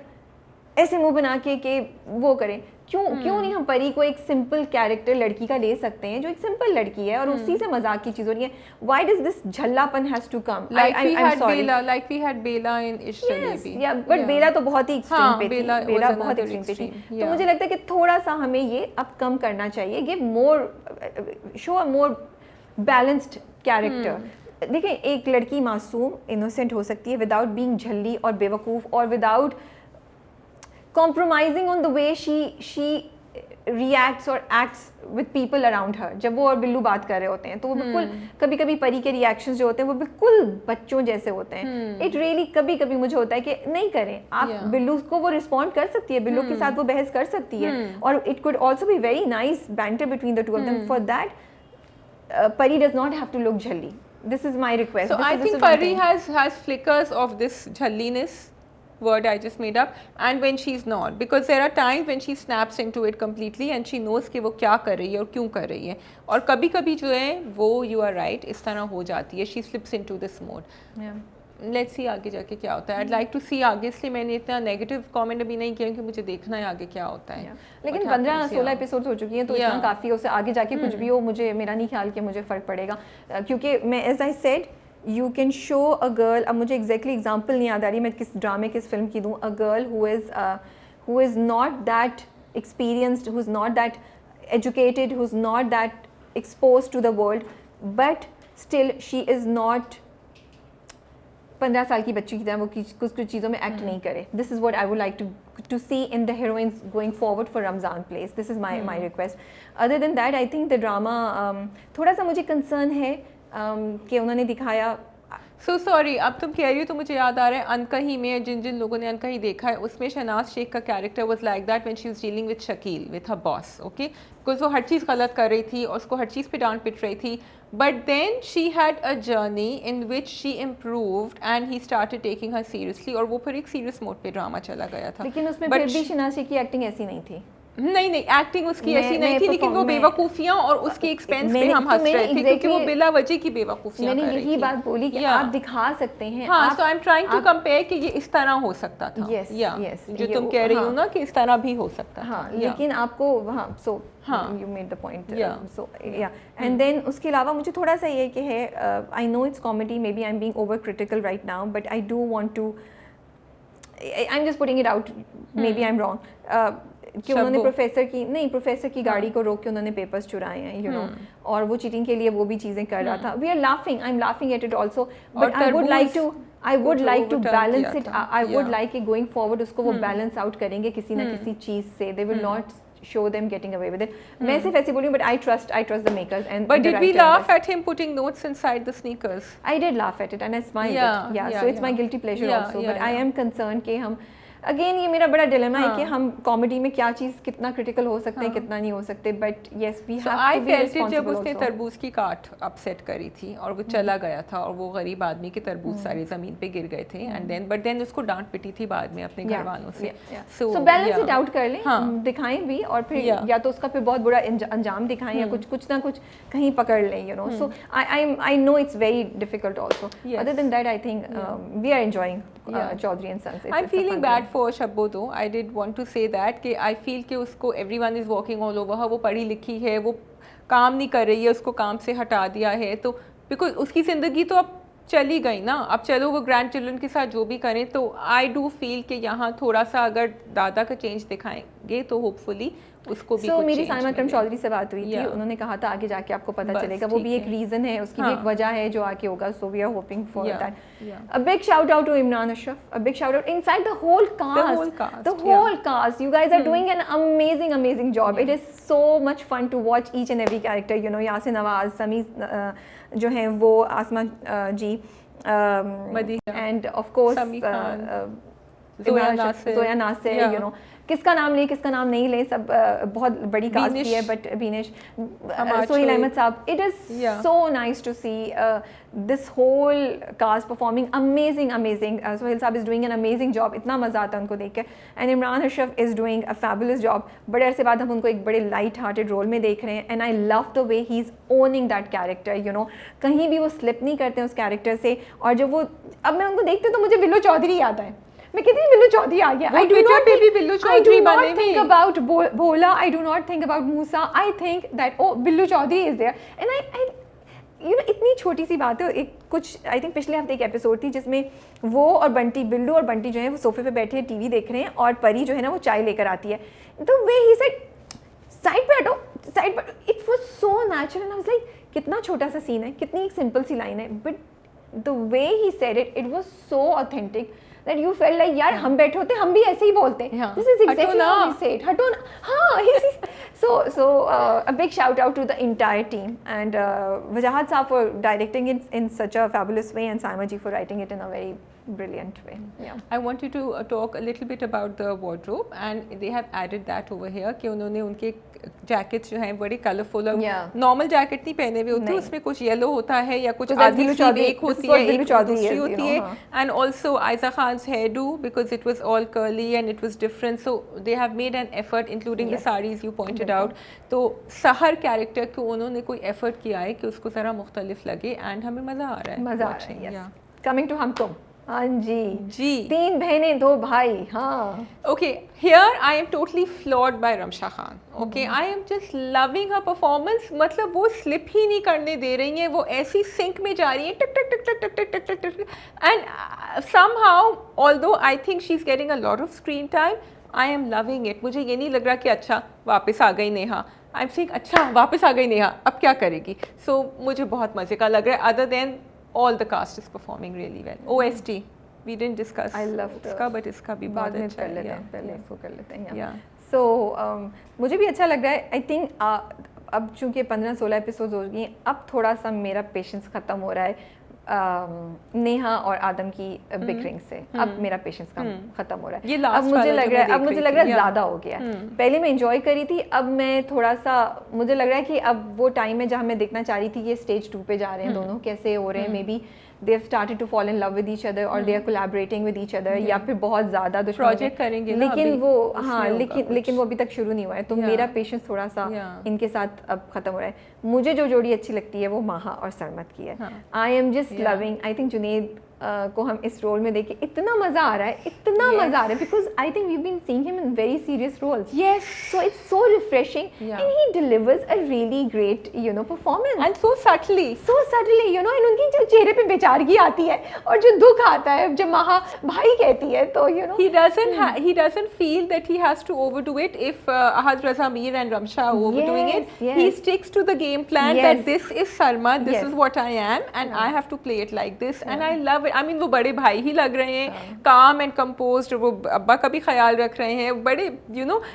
ऐसे मुंह बना के कि वो करें। क्यों नहीं हम परी को एक सिंपल कैरेक्टर लड़की का ले सकते हैं जो एक सिंपल लड़की है और उसी से मजाक की चीज हो रही है। व्हाई डज दिस झल्लापन has to come? like we had Bela in Ishq Jalebi. But Bela तो बहुत ही एक्सट्रीम पे थी, Bela बेला was बहुत another एक्सट्रीम पे थी। extreme, तो मुझे लगता है कि थोड़ा सा हमें ये अब कम करना चाहिए, गिव मोर, शो अ मोर बैलेंस्ड कैरेक्टर। देखिए एक लड़की मासूम इनोसेंट हो सकती है विदाउट बीइंग झल्ली और बेवकूफ़ और without compromising on the way she reacts और एक्ट्स विद पीपल अराउंड हर। जब वो और बिल्लू बात कर रहे होते हैं तो वो बिल्कुल कभी कभी परी के रिएक्शंस जो होते हैं वो बिल्कुल बच्चों जैसे होते हैं। इट रियली कभी कभी मुझे होता है कि नहीं करें आप। बिल्लू को वो रिस्पॉन्ड कर सकती है, बिल्लू के साथ वो बहस कर सकती है और it could also be very nice banter between the two of them. For that Pari does not have to look jhalli. This is my request. So I think Pari has flickers of this jhalliness word I just made up, and when she's not, because there are times when she snaps into it completely and she knows कि वो क्या कर रही है और क्यों कर रही है, और कभी कभी जो है वो you are right इस तरह हो जाती है, she slips into this mode. Yeah. Let's see आगे जाके क्या होता है। I'd like to see आगे, इसलिए मैंने इतना नेगेटिव कमेंट अभी नहीं किया कि मुझे देखना है आगे क्या होता है। लेकिन 15-16 एपिसोड्स हो चुकी हैं तो इतना काफ़ी, उससे आगे जाके कुछ भी हो मुझे मेरा नहीं ख्याल कि मुझे फ़र्क पड़ेगा, क्योंकि मैं as I said you can show a girl, अब मुझे एग्जैक्टली एग्जांपल नहीं याद आ रही मैं किस ड्रामे किस फिल्म की दूँ, a girl who is not that experienced, who's not that educated, who's not that exposed to the world, but still she is not 15 साल की बच्ची की तरह वो कुछ चीज़ों में एक्ट नहीं करे. This is what I would like to see in the heroines going forward for Ramzan Place. This is my request. Other than that, I think the drama थोड़ा सा मुझे concern है कि उन्होंने दिखाया. So sorry, अब तुम कह रही हो तो मुझे याद आ रहा है अनकही में, जिन लोगों ने अनकही देखा है उसमें शहनाज शेख का character was like that when she was dealing with Shakeel with her boss. Okay, because वो हर चीज़ गलत कर रही थी और उसको हर चीज़ पे डांट पिट रही थी, but then she had a journey in which she improved and he started taking her seriously, और वो फिर एक सीरियस मोड पे ड्रामा चला गया था. लेकिन उसमें फिर भी शहनाज शेख की एक्टिंग ऐसी नहीं थी. नहीं एक्टिंग उसकी ऐसी नहीं थी, लेकिन वो बेवकूफ़ियाँ और उसके एक्सपेंस पे हम हंस रहे थे क्योंकि वो बिला वजह की बेवकूफ़ियाँ कर रही थी. मैंने यही बात बोली कि आप दिखा सकते हैं. हाँ, so I am trying to compare कि ये इस तरह हो सकता था. यस, जो तुम कह रही हो ना कि इस तरह भी हो सकता था. हाँ, लेकिन आपको हाँ, so you made the point. So yeah and then उसके अलावा मुझे थोड़ा सा ये कि है, I know it's comedy, maybe I am being over critical right now, but I do want to, I am just putting it out, maybe I am wrong, कि उन्होंने प्रोफेसर की गाड़ी को रोक के उन्होंने पेपर्स चुराए हैं, यू नो, और वो चीटिंग के लिए वो भी चीज़ें कर रहा था. We are laughing, I am laughing at it also, but I would like to balance it. I would like कि गोइंग फॉरवर्ड उसको वो बैलेंस आउट करेंगे किसी ना किसी चीज़ से. They will not show them getting away with it. मैं सिर्फ ऐसे बोली, but I trust the makers and. But did we laugh at him putting notes inside the sneakers? I did laugh at it and I smiled. So it's my guilty pleasure also. But I am concerned कि हम again ये मेरा बड़ा dilemma है कि हम comedy में क्या चीज़ कितना क्रिटिकल हो सकते हैं, कितना नहीं हो सकते. But yes, we have to be responsible. जब उसने तरबूज की काट अपसेट करी थी और वो चला गया था और वो गरीब आदमी के तरबूज सारे ज़मीन पे गिर गए थे, एंड देन बट देन उसको डांट पिटी थी बाद में अपने घर वालों से. सो बैलेंस इट आउट कर लें, दिखाएं भी, और फिर या तो उसका फिर बहुत बुरा अंजाम दिखाएं या कुछ ना कुछ कहीं पकड़ लें, you know. So I know it's very difficult also. Other than that I think we are enjoying Chaudhry and sons. I am feeling bad for Shabbo though. I did want to say that कि I feel कि उसको everyone is walking all over her. वो पढ़ी लिखी है, वो काम नहीं कर रही है, उसको काम से हटा दिया है, तो बिकॉज उसकी ज़िंदगी तो अब चली गई ना. अब चलो वो ग्रैंड चिल्ड्रन के साथ जो भी करें, तो आई डू फील कि यहाँ थोड़ा सा अगर दादा का चेंज दिखाएंगे तो होपफुली उसको भी कुछ मेरी साइमा अकरम चौधरी से बात हुई थी, उन्होंने कहा था आगे जाके आपको पता चलेगा. वो भी एक रीज़न है, उसकी भी एक वजह है जो आगे होगा. So we are hoping for that. A big shout out to Imran Ashraf, a big shout out, in fact the whole cast, you guys are doing an amazing job. It is so much fun to watch each and every character, you know. Yasir Nawaz, समी जो हैं वो, आसमा जी, and of course Zoya Nasir, you know. किसका नाम लें, सब बहुत बड़ी कास्ट भी है, but Beenish, Sohail Ahmed sahab. It is so nice to see this whole cast performing amazing. Sohail sahab is doing an amazing job. इतना मज़ा आता है उनको देख के. And Imran Ashraf is doing a fabulous job. बड़े अरसे बाद हम उनको एक बड़े लाइट हार्टेड रोल में देख रहे हैं, and I love the way he is owning that character, you know. कहीं भी वो स्लिप नहीं करते हैं उस कैरेक्टर से. और जब वो, अब मैं उनको देखती हूँ तो मुझे बिल्लो चौधरी याद आए. मैं कहती हूँ बिल्लू चौधरी आ गया. वो Twitter पे भी बिल्लू चौधरी बने think हुए. about Bhola, I do not think about Musa. I think that oh Billu Chaudhary is there and I you know इतनी छोटी सी बात है. एक कुछ आई थिंक पिछले हफ्ते एक एपिसोड थी जिसमें वो और बंटी, बिल्लू और बंटी जो है वो सोफे पे बैठे टीवी देख रहे हैं और परी जो है ना वो चाय लेकर आती है. The way he said side पे हटो, साइड पे. It was so natural and I was like कितना छोटा सा सीन है, कितनी एक सिंपल सी लाइन है, but the way he said it, it was so authentic that you felt like यार हम बैठे होते हम भी ऐसे ही बोलते हैं. This is exactly how we say it. हटो ना. हाँ. So a big shout out to the entire team and Wajahat Saab for directing it in such a fabulous way and Saima ji for writing it in a very brilliant way. Yeah. I want you to talk a little bit about the wardrobe and they have added that over here कि उन्होंने उनके jackets जो हैं बड़े colourful और normal jacket नहीं पहने हुए होते, उसमें कुछ येलो होता है या कुछ आधी स्लीव एक होती है, एक दूसरी होती है. And also Ayesha Khan's hairdo because it was all curly and it was different, so they have made an effort including the saris you pointed out. तो हर कैरेक्टर को उन्होंने कोई एफर्ट किया है कि उसको ज़रा मुख्तलिफ लगे एंड हमें मज़ा आ रहा है. मज़ा आ रहा है. कमिंग टू हम तुम. हाँ जी. 3 बहनें 2 भाई. हाँ. Okay, here I am totally floored by Ramsha Khan. Okay, I am just loving her performance. मतलब वो स्लिप ही नहीं करने दे रही हैं, वो ऐसी सिंक में जा रही है टक टक टक टक टक टक टक टक टक. And somehow, although I think she's getting a lot of screen time, I am loving it. मुझे ये नहीं लग रहा कि अच्छा वापस आ गई नेहा. I'm saying अच्छा वापस आ गई नेहा, अब क्या करेगी. So मुझे बहुत मज़े का लग रहा है. Other than all the cast is performing really well. OST we didn't discuss. I love इसका but इसका भी बहुत अच्छा है. पहले इसको कर लेते हैं. Yeah. So मुझे भी अच्छा लग रहा है. I think अब चूँकि 15-16 एपिसोड्स हो गई, अब थोड़ा सा मेरा पेशेंस ख़त्म हो रहा है नेहा और आदम की बिकरिंग से. अब मेरा पेशेंस खत्म हो रहा है. अब मुझे लग रहा है ज़्यादा हो गया. पहले मैं एंजॉय करी थी, अब मैं थोड़ा सा मुझे लग रहा है कि अब वो टाइम है जहाँ मैं देखना चाह रही थी कि ये स्टेज 2 पे जा रहे हैं दोनों, कैसे हो रहे हैं. May be they have started to fall in love with each other or they are collaborating with each other या फिर बहुत ज़्यादा प्रोजेक्ट करेंगे. लेकिन वो हाँ लेकिन वो अभी तक शुरू नहीं हुआ है. तो मेरा पेशेंस थोड़ा सा इनके साथ अब ख़त्म हो रहा है. मुझे जो जोड़ी अच्छी लगती है वो माहा और सरमत की है. आई am just loving. I think Junaid को हम इस रोल में देख के इतना मज़ा आ रहा है, इतना मज़ा आ रहा है, because I think we been seeing him in very serious roles. Yes. So it's so refreshing and he delivers a really great performance and so subtly and उनकी जो चेहरे पे बेचारगी आती है और जो दुख आता है जब महा भाई कहती है, तो he doesn't feel that he has to overdo it. If Ahad Raza Mir and Ramsha are overdoing it, he sticks to the game plan that this is Sarma, this is what I am and I have to play it like this and I love it. I mean वो बड़े भाई ही लग रहे हैं, calm and composed. वो अब्बा का भी ख्याल रख रहे हैं, बड़े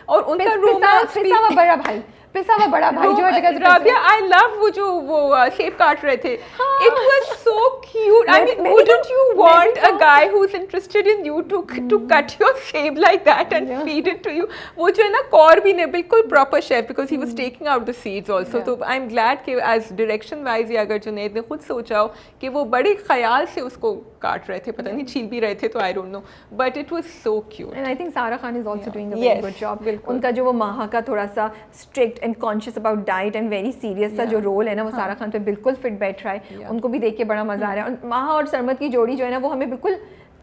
और उनका रोमांस भी. बड़ा भाई पिसा हुआ बड़ा भाई जो जगह राबिया, I love वो सेब काट रहे थे. It was so cute. I mean, wouldn't you want a guy who's interested in you to cut your सेब like that and feed it to you? वो जो है ना कॉर्बी ने बिल्कुल proper chef because he was taking out the seeds also. तो I'm glad कि as direction wise या अगर जुनैद ने खुद सोचा हो कि वो बड़े ख्याल से उसको काट रहे थे, पता नहीं छील भी रहे थे, तो I don't know, but it was so cute. And I think Sara Khan is also doing a very good job. उनका जो वो माहा का थोड़ा सा strict and conscious about diet and very serious सा जो रोल है ना, वो सारा खान पे बिल्कुल फिट बैठ रहा है. उनको भी देख के बड़ा मजा आ रहा है. और माहा और सरमत की जोड़ी जो है ना वो हमें बिल्कुल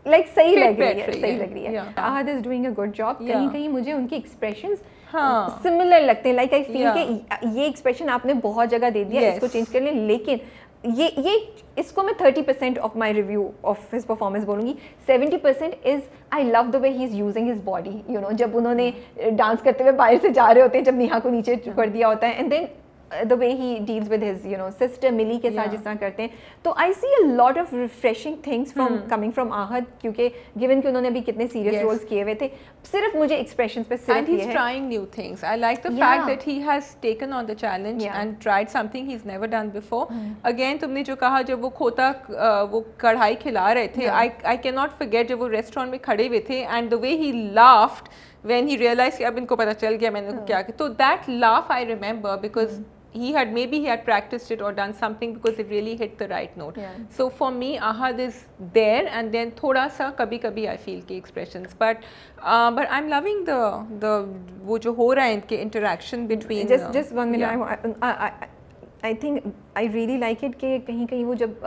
सही लग रही है. Ahad is doing a good job. कहीं मुझे उनके एक्सप्रेशंस सिमिलर लगते हैं. लाइक आई फील कि ये एक्सप्रेशन आपने बहुत जगह दे दिया, इसको चेंज कर लें. लेकिन ये इसको मैं 30% of my review of his performance बोलूँगी. 70% is I love the way he is using his body. जब उन्होंने डांस करते हुए बाहर से जा रहे होते हैं, जब नेहा को नीचे कर दिया होता है, and then the way he deals with his sister Millie के साथ जिस तरह करते हैं, तो I see a lot of refreshing things from coming from Ahad, क्योंकि given कि उन्होंने अभी कितने serious roles किए हुए थे, सिर्फ मुझे expressions पे सिर्फ and he's trying new things. I like the fact that he has taken on the challenge and tried something he's never done before. Again तुमने जो कहा जब वो खोता वो कढ़ाई खिला रहे थे, I cannot forget जब वो restaurant में खड़े हुए थे and the way he laughed when he realized कि अब इनको पता चल गया मैंने क्या किया. तो that laugh I remember because he had practiced it or done something because it really hit the right note. So for me Ahad is there and then thoda sa kabhi I feel ki expressions, but I'm loving the wo jo ho raha hai inke interaction between just 1 minute. I think I really like it कि कहीं वो जब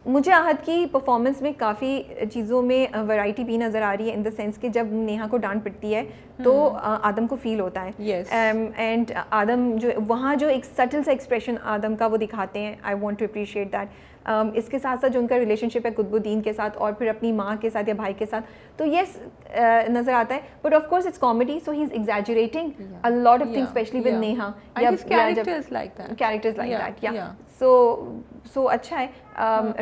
मुझे आहत की performance में काफ़ी चीज़ों में वैरायटी भी नज़र आ रही है, इन द सेंस कि जब नेहा को डांट पिटती है तो आदम को फील होता है, एंड आदम जो वहाँ जो एक सटल सा एक्सप्रेशन आदम का वो दिखाते हैं, I want to appreciate that. इसके साथ साथ जो उनका रिलेशनशिप है कुतुबुद्दीन के साथ और फिर अपनी माँ के साथ या भाई के साथ, तो यस नज़र आता है, but of course it's comedy, so he is exaggerating a lot of things, specially with Neha, characters like that, yeah so अच्छा है।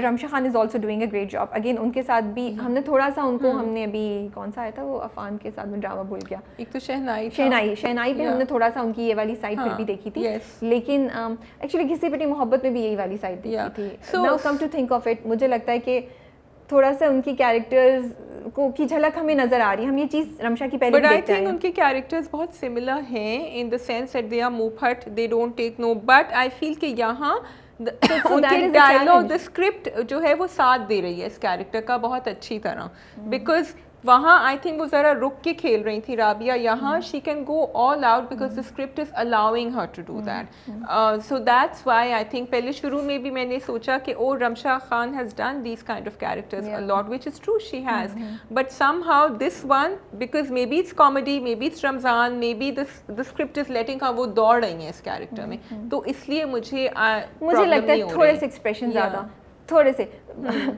Ramsha Khan is also doing a great job, again उनके साथ भी हमने थोड़ा सा उनको हमने अभी कौन सा आया था वो अफान के साथ में ड्रामा भूल गया, एक तो शहनाई पे हमने थोड़ा सा उनकी ये वाली साइड फिर भी देखी थी, लेकिन एक्चुअली घिसी पिटी मोहब्बत में भी यही वाली साइड देखी थी। Now come to think of it, मुझे लगता है कि थोड़ा सा उनकी कैरेक्टर्स को की झलक हमें नजर आ रही है, हम ये चीज़ रमशा की पहले भी देखते हैं। उनके कैरेक्टर्स बहुत सिमिलर हैं in the sense that they are मुफट, they don't take no, but I feel कि यहाँ उनके डायलॉग, द स्क्रिप्ट जो है वो साथ दे रही है इस कैरेक्टर का बहुत अच्छी तरह, बिकॉज वहाँ आई थिंक वो ज़रा रुक के खेल रही थी राबिया, यहाँ she can go all out because the script is allowing her to do that, so that's why I think पहले शुरू में भी मैंने सोचा कि oh Ramsha Khan has done these kind of characters a lot, which is true, she has, but somehow this one, because maybe it's comedy, maybe it's Ramzan, maybe the script is letting her वो दौड़ रही हैं इस character में, तो इसलिए मुझे लगता है थोड़े से एक्सप्रेशन ज़्यादा, थोड़े से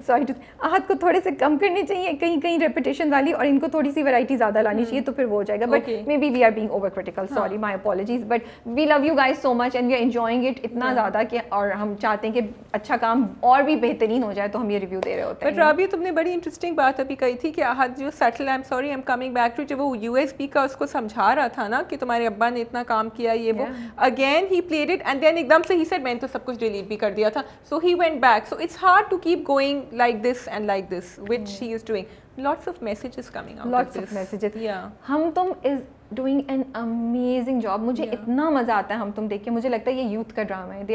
सॉरी आहत को थोड़े से कम करने चाहिए, कहीं कहीं रेपिटेशन वाली, और इनको थोड़ी सी वैरायटी ज़्यादा लानी चाहिए, तो फिर वो हो जाएगा, but maybe we are being over critical, sorry, my apologies, but we love you guys so much and we are enjoying it इतना ज़्यादा कि, और हम चाहते हैं कि अच्छा काम और भी बेहतरीन हो जाए, तो हम ये रिव्यू दे रहे होते हैं। बट राबिया, तुमने बड़ी इंटरेस्टिंग बात अभी कही थी कि आहत जो subtle, I am sorry, I am coming back to, जब वो यूएसबी का उसको समझा रहा था ना कि तुम्हारे अब्बा ने इतना काम किया, ये वो, again he played it and then एकदम से ही सेड मैंने तो सब कुछ डिलीट भी कर दिया था, so he went back, so it's hard to keep going like this and like this, which she is doing. Lots of messages coming out. Lots of messages. Yeah. हम तुम is doing an amazing job. मुझे इतना मज़ा आता है हम तुम देख के, मुझे लगता है ये यूथ का ड्रामा है,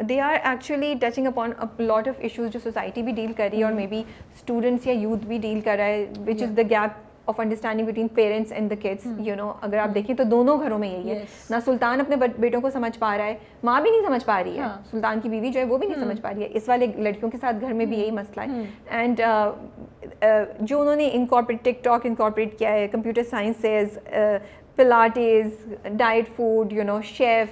they are actually touching upon a lot of issues जो सोसाइटी भी डील कर रही है और मे बी स्टूडेंट्स या यूथ भी डील कर रहा है, which is the gap of understanding between parents and the kids, you know, अगर आप देखें तो दोनों घरों में यही है, ना सुल्तान अपने बेटों को समझ पा रहा है, माँ भी नहीं समझ पा रही है, सुल्तान की बीवी जो है वो भी नहीं समझ पा रही है, इस वाले लड़कियों के साथ घर में भी यही मसला है, एंड जो उन्होंने टिकटॉक इनकॉर्पोरेट किया है, computer sciences, pilates, diet food, you know, chef,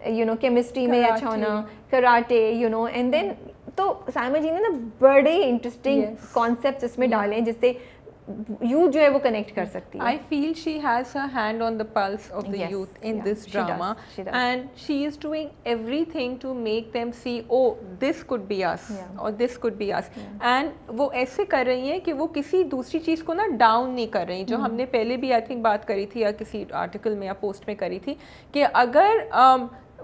you know, chemistry में अच्छा होना, karate, you know, and then तो साइमा जी ने ना बड़े इंटरेस्टिंग कॉन्सेप्ट्स इसमें डाले हैं जिससे youth जो है वो connect कर सकती है. I feel she has her hand on the pulse of the youth in this drama, she does. And she is doing everything to make them see, oh, this could be us, or this could be us, and वो ऐसे कर रही हैं कि वो किसी दूसरी चीज़ को ना डाउन नहीं कर रही, जो हमने पहले भी आई थिंक बात करी थी या किसी आर्टिकल में या पोस्ट में करी थी कि अगर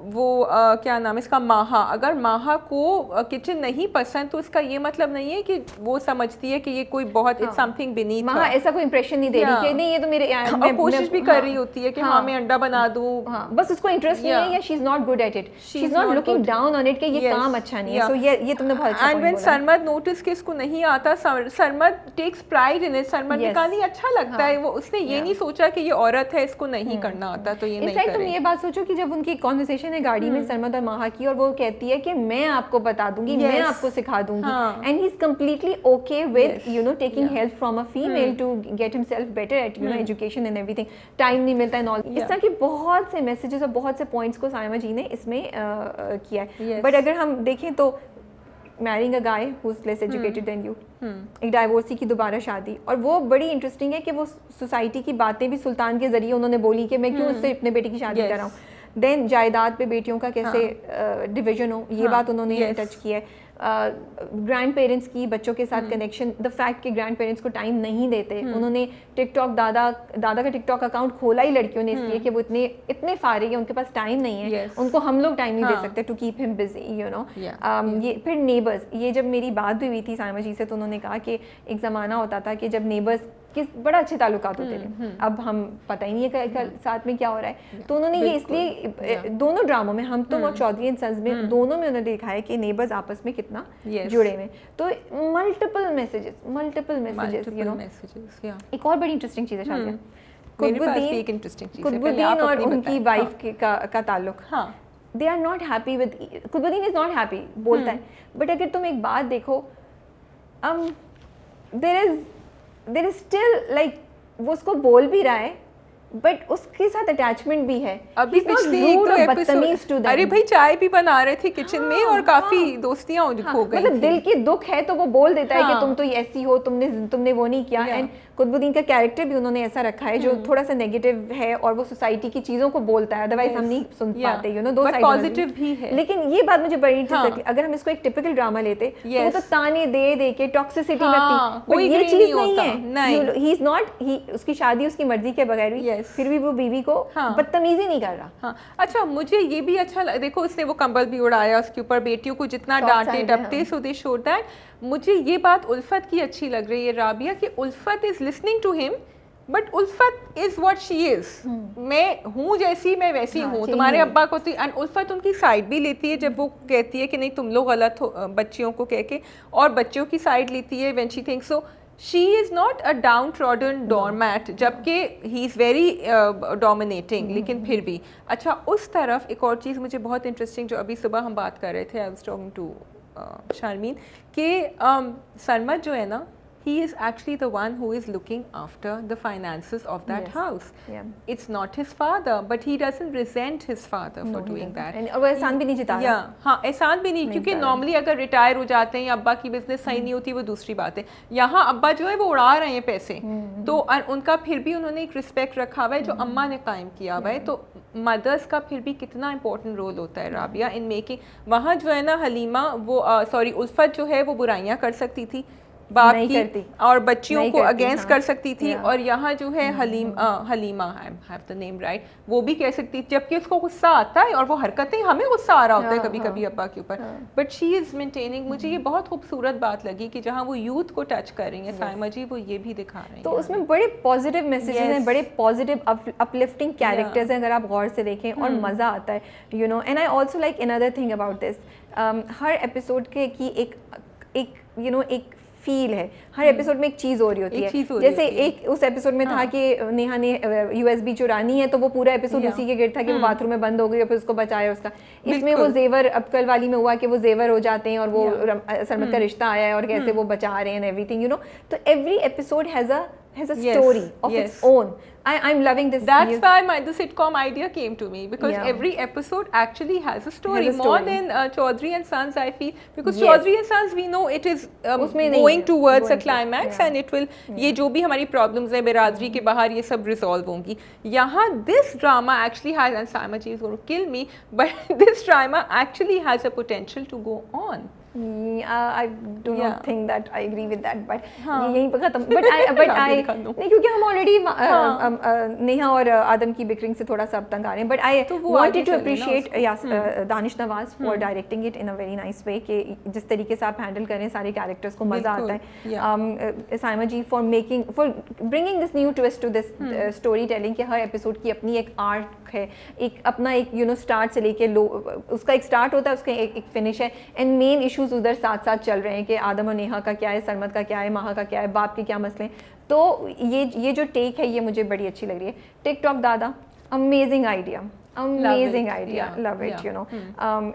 वो क्या नाम है इसका, माहा, अगर माहा को किचन नहीं पसंद तो इसका ये मतलब नहीं है कि वो समझती है कि ये कोई बहुत इट्स समथिंग बीनीथ, माहा ऐसा कोई इंप्रेशन नहीं दे रही कि नहीं ये तो मेरे, और कोशिश भी कर रही होती है कि हाँ मैं अंडा बना दूं, बस उसको इंटरेस्ट नहीं है, या she is not good at it, she is not looking down on it कि ये काम अच्छा नहीं है, सो ये तुमने बहुत अच्छा एंड व्हेन सरमद नोटिस कि इसको नहीं आता, Sarmad takes pride in it, Sarmad ने कहा नहीं अच्छा लगता है, वो उसने ये नहीं सोचा कि ये औरत है इसको नहीं करना आता तो ये नहीं करे। तुम ये बात सोचो कि जब उनकी कॉन्वर्सेशन है गाड़ी में सरमद और माहा की, और वो कहती है कि मैं आपको बता दूंगी, मैं आपको सिखा दूंगी, and he is completely okay with you know taking help from a female to get himself better at you know education and everything, time नहीं मिलता है, इस तरह के बहुत से मैसेजेस और बहुत से पॉइंट्स को साइमा जी ने इसमें किया है। बट अगर हम देखें तो marrying a guy who is less educated then you, एक डाइवोर्सी की दोबारा शादी, और वो बड़ी इंटरेस्टिंग है कि वो सोसाइटी की बातें भी सुल्तान के जरिए उन्होंने बोली कि मैं क्यों उससे अपने बेटे की शादी कर रहा हूँ, देन जायदाद पे बेटियों का कैसे डिवीजन हो, ये बात उन्होंने टच किया है, ग्रैंड पेरेंट्स की बच्चों के साथ कनेक्शन, द फैक्ट कि ग्रैंड पेरेंट्स को टाइम नहीं देते, उन्होंने टिकटॉक दादा का टिकटॉक अकाउंट खोला ही लड़कियों ने इसलिए कि वो इतने फारिग है, उनके पास टाइम नहीं है, उनको हम लोग टाइम नहीं दे सकते to keep him busy, you know. ये फिर नेबर्स, ये जब मेरी बात भी हुई थी साइमा जी से तो उन्होंने कहा कि एक ज़माना होता था कि जब नेबर्स किस बड़ा अच्छे ताल्लुकात होते थे, अब हम पता ही नहीं है साथ में क्या हो रहा है, तो उन्होंने ये इसलिए दोनों ड्रामों में, हम तुम और चौधरी एंड सन्स में, दोनों में उन्होंने देखा है कि नेबर्स आपस में कितना जुड़े हुए, तो मल्टीपल मैसेजेस यू नो। एक और बड़ी इंटरेस्टिंग चीज़ है शायद कुतुबुद्दीन और उनकी वाइफ का ताल्लुक, they are not happy with, Qutubuddin is not happy बोलता है, बट अगर तुम एक बात देखो, देर इज स्टिल लाइक वो उसको बोल भी रहा है बट उसके साथ अटैचमेंट भी है। अभी पिछले एक दो एपिसोड, अरे भाई चाय भी बना रहे थे किचन में और काफी दोस्तियां हो गई मतलब थी। दिल की दुख है तो वो बोल देता है कि तुम तो ऐसी हो, तुमने वो नहीं किया। एंड कुतुबुद्दीन का कैरेक्टर भी उन्होंने ऐसा रखा है जो थोड़ा सा नेगेटिव है और वो सोसाइटी की चीजों को बोलता है, अदरवाइज हम नहीं सुन पाते, यू नो, दो साइड पॉजिटिव भी है। लेकिन ये बात मुझे बड़ी इंटरेस्टिंग लगी, अगर हम इसको एक टिपिकल ड्रामा लेते तो वो तो ताने दे के टॉक्सिसिटी लगती, बट ये चीज नहीं है। ही इज नॉट, उसकी शादी उसकी मर्जी के बगैर हुई, फिर भी वो बीवी को बदतमीजी नहीं कर रहा। हाँ, अच्छा मुझे ये भी अच्छा देखो उसने वो कंबल भी उड़ाया उसके ऊपर, बेटियों को जितना डांटे डपटे, सो दे शो दैट। मुझे ये बात उल्फत की अच्छी लग रही है राबिया, कि Ulfat is listening to him but Ulfat is what she is. मैं हूँ जैसी मैं वैसी हूँ, तुम्हारे अब्बा को तो, एंड उल्फत उनकी साइड भी लेती है जब वो कहती है कि नहीं तुम लोग गलत हो, बच्चियों को कह के, और बच्चों की साइड लेती है when she thinks so. She is not a downtrodden doormat, जबकि he is very dominating, लेकिन फिर भी। अच्छा, उस तरफ एक और चीज़ मुझे बहुत इंटरेस्टिंग, जो अभी सुबह हम बात कर रहे थे, I was talking to Sharmin, कि सरमद जो है ना, he is actually the one who is looking after the finances of that house. It's not his father, but he doesn't resent his father for doing that. And वो एहसान भी नहीं जता रहा। हाँ, एहसान भी नहीं, क्योंकि नॉर्मली अगर रिटायर हो जाते हैं या अब्बा की बिजनेस सही नहीं होती वो दूसरी बात है। यहाँ अब्बा जो है वो उड़ा रहे हैं पैसे, तो उनका फिर भी उन्होंने एक रिस्पेक्ट रखा हुआ है जो अम्मा ने कायम किया हुआ है। तो मदर्स का फिर भी कितना इंपॉर्टेंट रोल होता है राबिया इन मेकिंग। वहाँ जो है ना हलीमा, वो सॉरी उल्फत जो है वो बुराइयाँ कर सकती थी बाप की और बच्चियों को अगेंस्ट कर सकती थी, और यहाँ जो है Halima, I have the name right, वो भी कह सकती थी, जबकि उसको गुस्सा आता है और वो हरकतें हमें गुस्सा आ रहा होता है कभी कभी अब्बा के ऊपर, बट शी इज मेंटेनिंग। मुझे ये बहुत खूबसूरत बात लगी कि जहाँ वो यूथ को टच कर रही है साइमा जी, वो ये भी दिखा रही हैं। तो उसमें बड़े पॉजिटिव मैसेजेस हैं, बड़े पॉजिटिव अपलिफ्टिंग कैरेक्टर्स हैं अगर आप गौर से देखें, और मज़ा आता है, you know. And I also like another thing about this, her episode के की एक यू नो एक फील है, हर एपिसोड में एक चीज़ हो रही होती है। जैसे एक उस एपिसोड में था कि नेहा ने यूएसबी चुरानी है, तो वो पूरा एपिसोड उसी के गिर्द था कि वो बाथरूम में बंद हो गई और फिर उसको बचाया उसका। इसमें वो जेवर, अबकल वाली में हुआ कि वो जेवर हो जाते हैं और वो सरमद का रिश्ता आया है और कैसे वो बचा रहे हैं एवरीथिंग, यू नो। तो every episode has a story of its own. I'm loving this. That's why the sitcom idea came to me, because every episode actually has a story, more than Chaudhary and Sons, I feel, because Chaudhary and Sons we know it is going towards a climax and it will, ये जो भी हमारी problems है बिरादरी के बाहर, ये सब resolve होंगी। यहाँ this drama actually has, and Saima ji is going to kill me, but this drama actually has a potential to go on. I do not think that I agree with that, but यहीं पर खत्म। but I नहीं, क्योंकि हम already Neha और आदम की bickering से थोड़ा सा अब तंग आ रहे हैं, but I wanted to appreciate Danish Nawaz for directing it in a very nice way, कि जिस तरीके से आप हैंडल करें सारे कैरेक्टर्स को, मज़ा आता है। साइमा जी for bringing this new twist to this story telling, कि हर एपिसोड की अपनी एक आर्क है, एक अपना एक यू नो स्टार्ट से लेके उसका एक स्टार्ट होता है, उसका एक फिनिश है, एंड मेन इश्यूज उधर साथ साथ चल रहे हैं कि आदम और नेहा का क्या है, सरमद का क्या है, माहा का क्या है, बाप के क्या मसले हैं। तो ये जो टेक है ये मुझे बड़ी अच्छी लग रही है। टिकटॉक दादा, amazing idea, amazing idea, love it, you know.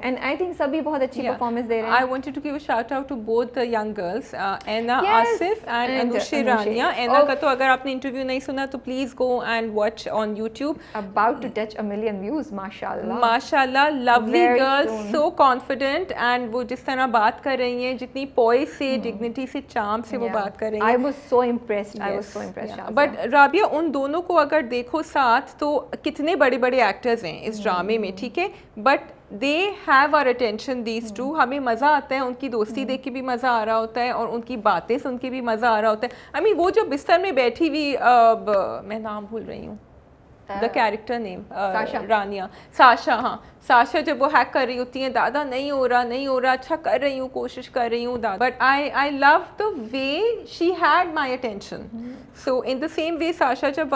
And I think सभी बहुत अच्छी performance दे रहे हैं। I wanted to give a shout out to both the young girls, Anna Asif and Anushi Rania. Anna का तो अगर आपने इंटरव्यू नहीं सुना तो please go and watch on YouTube. About to touch 1 million views, माशाल्लाह। माशाल्लाह, lovely girls, so confident, and वो जिस तरह बात कर रही हैं, जितनी poise से, dignity से, charm से वो बात कर रही हैं। I was so impressed. I was so impressed. But Rabia, उन दोनों को अगर देखो साथ तो कितने बड़े-बड़े एक्टर्स हैं इस ड्रामे में, ठीक है, but they have our attention these two. हमें मज़ा आता है, उनकी दोस्ती देख के भी मज़ा आ रहा होता है और उनकी बातें सुन के भी मज़ा आ रहा होता है। आई मीन वो जो बिस्तर में बैठी हुई, मैं नाम भूल रही हूँ, the character name, Rania, Sasha, हाँ, साशा जब वो हैक कर रही होती हैं, दादा नहीं हो रहा, अच्छा कर रही हूँ, कोशिश कर रही हूँ दादा, but I love the way she had my attention. So in the same way Sasha जब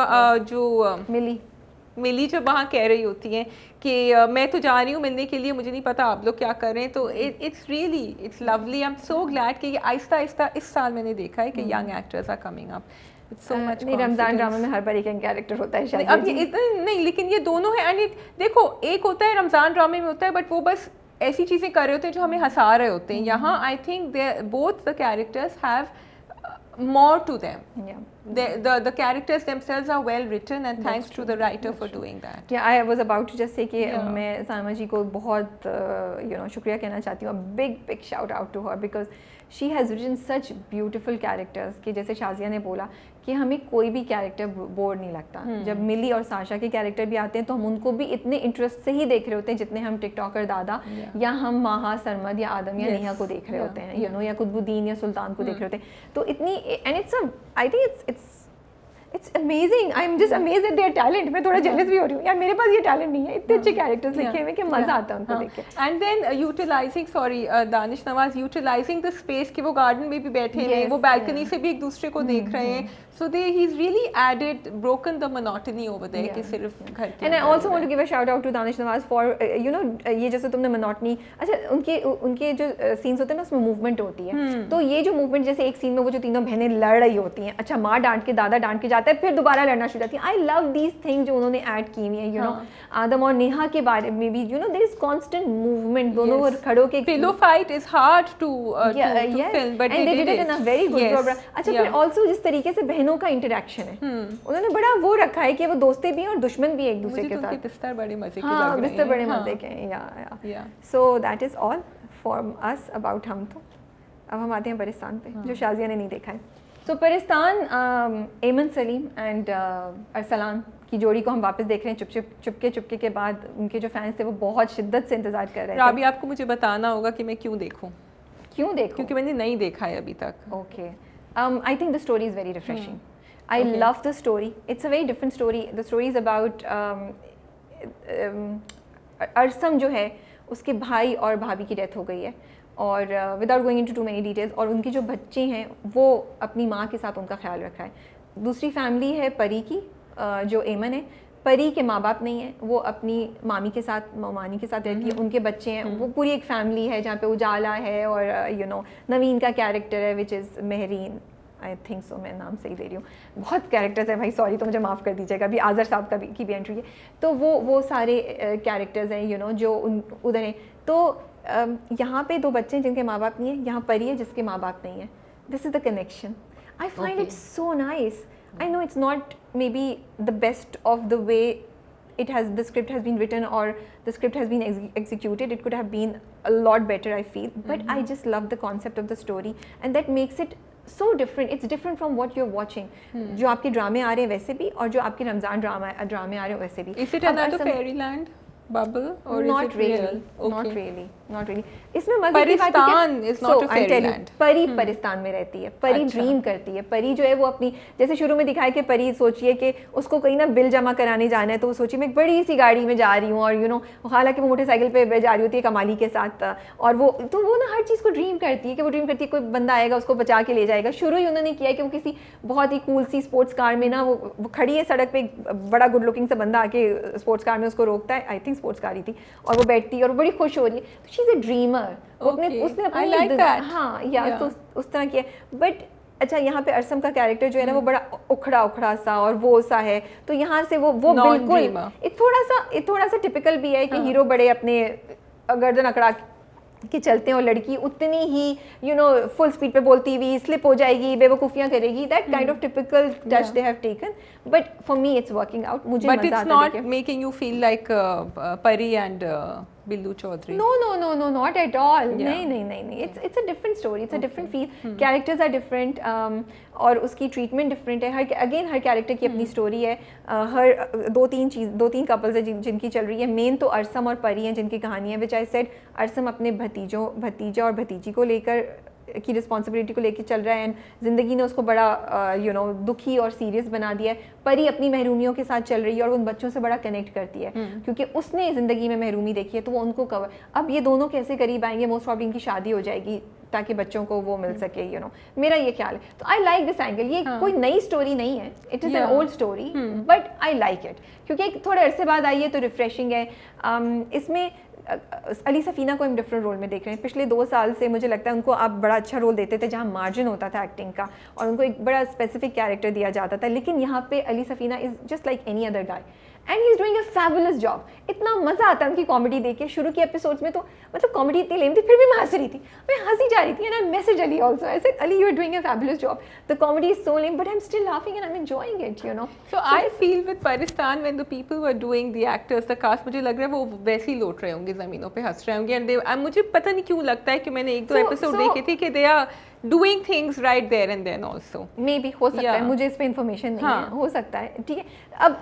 जो मिली जब वहाँ कह रही होती हैं कि मैं तो जा रही हूँ मिलने के लिए, मुझे नहीं पता आप लोग क्या कर रहे हैं, तो it's lovely. I am so glad कि ये आहिस्ता आहिस्ता इस साल मैंने देखा है कि young actors are coming up. With so much नहीं, रमज़ान confidence. ड्रामा में हर बार एक कैरेक्टर होता है नहीं, शायद। अब ये इतना नहीं, लेकिन ये दोनों है एंड देखो एक होता है रमज़ान ड्रामे में होता है बट वो बस ऐसी चीज़ें कर रहे होते हैं जो हमें हंसा रहे होते हैं। यहाँ I think both the characters have more to them. The characters themselves are well written and thanks to the writer for doing that. Yeah, I was about to just say कि मैं सामा जी को बहुत शुक्रिया कहना चाहती हूँ. A big shout out to her because she has written such beautiful characters कि जैसे शाजिया ने बोला कि हमें कोई भी कैरेक्टर बोर नहीं लगता. जब मिली और साशा के कैरेक्टर भी आते हैं तो हम उनको भी इतने इंटरेस्ट से ही देख रहे होते हैं जितने हम टिकटॉकर दादा या हम माहा, सरमद या आदम या नेहा को देख रहे होते हैं, या कुतुबुद्दीन या सुल्तान को देख रहे होते हैं. तो इतनी and I think it's amazing. I'm just amazed at their talent. मैं थोड़ा jealous भी हो रही हूँ यार, मेरे पास ये talent नहीं है. इतने अच्छे characters लिखे हुए कि मज़ा आता है उनको देख के. And then utilizing, Danish Nawaz utilizing the space कि वो garden में भी बैठे हैं, वो balcony से भी एक दूसरे को देख रहे हैं. So he's really broken the monotony over there कि सिर्फ घर के. And I also want to give a shout out to Danish Nawaz for ये जैसे तुमने monotony, अच्छा उनके जो scenes होते हैं ना उसमें movement होती है. तो ये जो movement जैसे एक scene में वो जो तीनों बहनें लड़ रही होती हैं, अच्छा माँ डांट के दादा डांट के जाता है, फिर दोबारा लड़ना शुरू जाती है. I love these things जो उन्होंने ऐड की हुई है. आदम और नेहा के बारे में भी there is constant movement. दोनों खड़ों के pillow fight is hard to film, but and they did it in a very good way. अच्छा फिर also जिस तरीके से बहनों का इंटरेक्शन है, उन्होंने बड़ा वो रखा है कि वो दोस्तें भी हैं और दुश्मन भी एक दूसरे के साथ. बिस्तर बड़े मजे के लग रहे हैं. बिस्तर बड़े मजे के हैं. या so that is all from us about हम तो. अब हम आते हैं परिस्तान पे जो शाजिया ने नहीं देखा है. तो परिस्तान एमन सलीम एंड अरसलान की जोड़ी को हम वापस देख रहे हैं चुपके के बाद. उनके जो फैंस थे वो बहुत शिद्दत से इंतजार कर रहे थे. राबी आपको मुझे बताना होगा कि मैं क्यों देखूं क्योंकि मैंने नहीं देखा है अभी तक. Okay, I think the story is very refreshing. I love the story. It's a very different story. The story is about अरसम जो है उसके भाई और भाभी की डेथ हो गई है और without going into two many details, और उनके जो बच्चे हैं वो अपनी माँ के साथ उनका ख्याल रखा है. दूसरी फैमिली है परी की, जो एमन है. परी के माँ बाप नहीं है, वो अपनी मामी के साथ मामानी के साथ रहती है. उनके बच्चे हैं. वो पूरी एक फैमिली है जहाँ पे उजाला है और नवीन का कैरेक्टर है which is Mehreen. I think so, मैं नाम सही दे रही हूँ. बहुत कैरेक्टर्स हैं भाई, सॉरी तो मुझे माफ़ कर दीजिएगा. अभी आज़र साहब की भी एंट्री है. तो वो सारे कैरेक्टर्स हैं जो उधर हैं. तो यहाँ पे दो बच्चे हैं जिनके माँ बाप नहीं है, यहाँ परी है जिसके माँ बाप नहीं है. This is the connection. I find it so nice. I know it's not maybe the best of the way the script has been written or the script has been executed. It could have been a lot better, I feel. But I just love the concept of the story and that makes it so different. It's different from what you're watching. जो आपके ड्रामे आ रहे हैं वैसे भी और जो आपके रमज़ान ड्रामे आ रहे हैं वैसे भी. Is it another fairyland bubble or not is it really, real? Okay. Not really. इसमें मजे की बात है Paristan is not a fairyland. परी परिस्तान में रहती है. परी ड्रीम करती है. परी जो है वो अपनी, जैसे शुरू में दिखाया कि परी सोचिए कि उसको कहीं ना बिल जमा कराने जाना है, तो वो सोचिए मैं एक बड़ी सी गाड़ी में जा रही हूँ और हालांकि वो मोटरसाइकिल पे जा रही होती है कमाली के साथ, और वो ना हर चीज़ को ड्रीम करती है कि वो ड्रीम करती है कोई बंदा आएगा उसको बचा के ले जाएगा. शुरू ही उन्होंने किया कि वो किसी बहुत ही कूल सी स्पोर्ट्स कार में ना वो खड़ी है सड़क पे, बड़ा गुड लुकिंग सा बंदा आके स्पोर्ट्स कार में उसको रोकता है. आई थिंक स्पोर्ट्स कार ही थी, और वो बैठती है और बड़ी खुश हो रही है. तो शी इज़ अ ड्रीमर. उसने अपनी हाँ या तो उस तरह किया. बट अच्छा, यहाँ पे अरसम का कैरेक्टर जो है ना वो बड़ा उखड़ा सा और वो सा है. तो यहाँ से वो बिल्कुल थोड़ा सा टिपिकल भी है कि हीरो बड़े अपने गर्दन अकड़ा कि चलते हैं और लड़की उतनी ही फुल स्पीड पे बोलती हुई स्लिप हो जाएगी, बेवकूफ़ियाँ करेगी. That kind of typical touch they have taken. But for me it's working out. मुझे but it's not making you feel like Pari and Billu Chaudhry. No, not at all. नहीं. It's a different story. It's a different feel. Characters are different. और उसकी treatment different है. हर character की अपनी story है. हर दो तीन कपल्स है जिनकी चल रही है. मेन तो अरसम और परी हैं जिनकी कहानी है. विच आई सेड, अरसम अपने भतीजा और भतीजी को लेकर की रिस्पॉन्सिबिलिटी को लेकर चल रहा है. एंड ज़िंदगी ने उसको बड़ा दुखी और सीरियस बना दिया है. परी अपनी महरूमियों के साथ चल रही है और उन बच्चों से बड़ा कनेक्ट करती है क्योंकि उसने ज़िंदगी में महरूमी देखी है, तो वो उनको कवर. अब ये दोनों कैसे करीब आएंगे, मोस्ट प्रॉब्ली इनकी शादी हो जाएगी ताकि बच्चों को वो मिल सके. मेरा ये ख्याल है. तो आई लाइक दिस एंगल. ये कोई नई स्टोरी नहीं है. It is an old story but I like it क्योंकि एक थोड़े अरसे बाद आई है तो रिफ्रेशिंग है. इसमें अली सफ़ीना को हम डिफरेंट रोल में देख रहे हैं। पिछले 2 साल से मुझे लगता है उनको आप बड़ा अच्छा रोल देते थे जहाँ मार्जिन होता था एक्टिंग का और उनको एक बड़ा स्पेसिफिक कैरेक्टर दिया जाता था, लेकिन यहाँ पे Ali Safina is just like any other guy and he is doing a fabulous job. इतना मज़ा आता है उनकी कॉमेडी देख के। शुरू के एपिसोड्स में तो मतलब कॉमेडी इतनी लेम थी, फिर भी मैं हंस रही थी, मैं हंसी जा रही थी। And I message Ali also, I said Ali you are doing a fabulous job, the comedy is so lame but I am still laughing and I am enjoying it, you know. So I feel with Pakistan when the people were doing the actors, the cast, मुझे लग रहा है वो वैसे ही लौट रहे होंगे ज़मीनों पे, हंस रहे होंगे। and मुझे पता नहीं क्यों लगता है कि मैंने 1-2 एपिसोड देखे थे कि they are doing things right there and then also. May be हो सकता है, मुझे इस पे इन्फॉर्मेशन नहीं है, हो सकता है, ठीक है। अब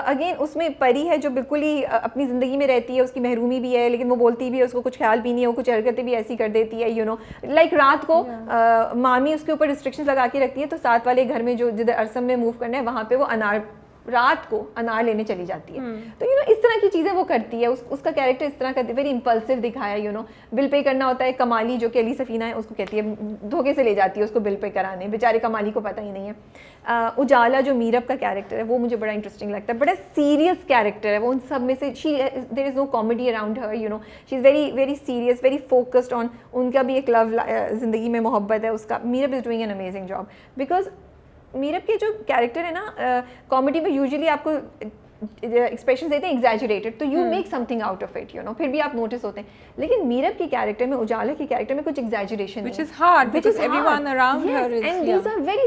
अगेन उसमें परी है जो बिल्कुल ही अपनी ज़िंदगी में रहती है, उसकी महरूमी भी है लेकिन वो बोलती भी है, उसको कुछ ख्याल भी नहीं है, वो कुछ हरकतें भी ऐसी कर देती है, यू नो। लाइक रात को मामी उसके ऊपर रिस्ट्रिक्शंस लगा के रखती है, तो साथ वाले घर में जो जिधर अरसम में मूव करना है वहाँ पे वो रात को अनार लेने चली जाती है। तो यू नो इस तरह की चीज़ें वो करती है। उसका कैरेक्टर इस तरह का वेरी इंपल्सिव दिखाया, यू नो। बिल पे करना होता है, कमाली जो कि अली सफ़ीना है उसको कहती है, धोखे से ले जाती है उसको बिल पे कराने, बेचारे कमाली को पता ही नहीं है। उजाला जो मीरब का कैरेक्टर है वो मुझे बड़ा इंटरेस्टिंग लगता है, बड़ा सीरियस कैरेक्टर है वो। उन सब में से there is no comedy around her, you know. She is very very serious, very focused on, उनका भी एक लव ज़िंदगी में मोहब्बत है उसका। Meerab is doing an amazing job because Meerab के जो कैरेक्टर है ना कॉमेडी में यूजुअली आपको एक्सप्रेशन देते हैं एग्जैजरेटेड, तो you make something out of it, you no, फिर भी आप नोटिस होते हैं। लेकिन मीरब के कैरेक्टर में, उजाला के कैरेक्टर में कुछ exaggeration which is hard because everyone around her is, and these are very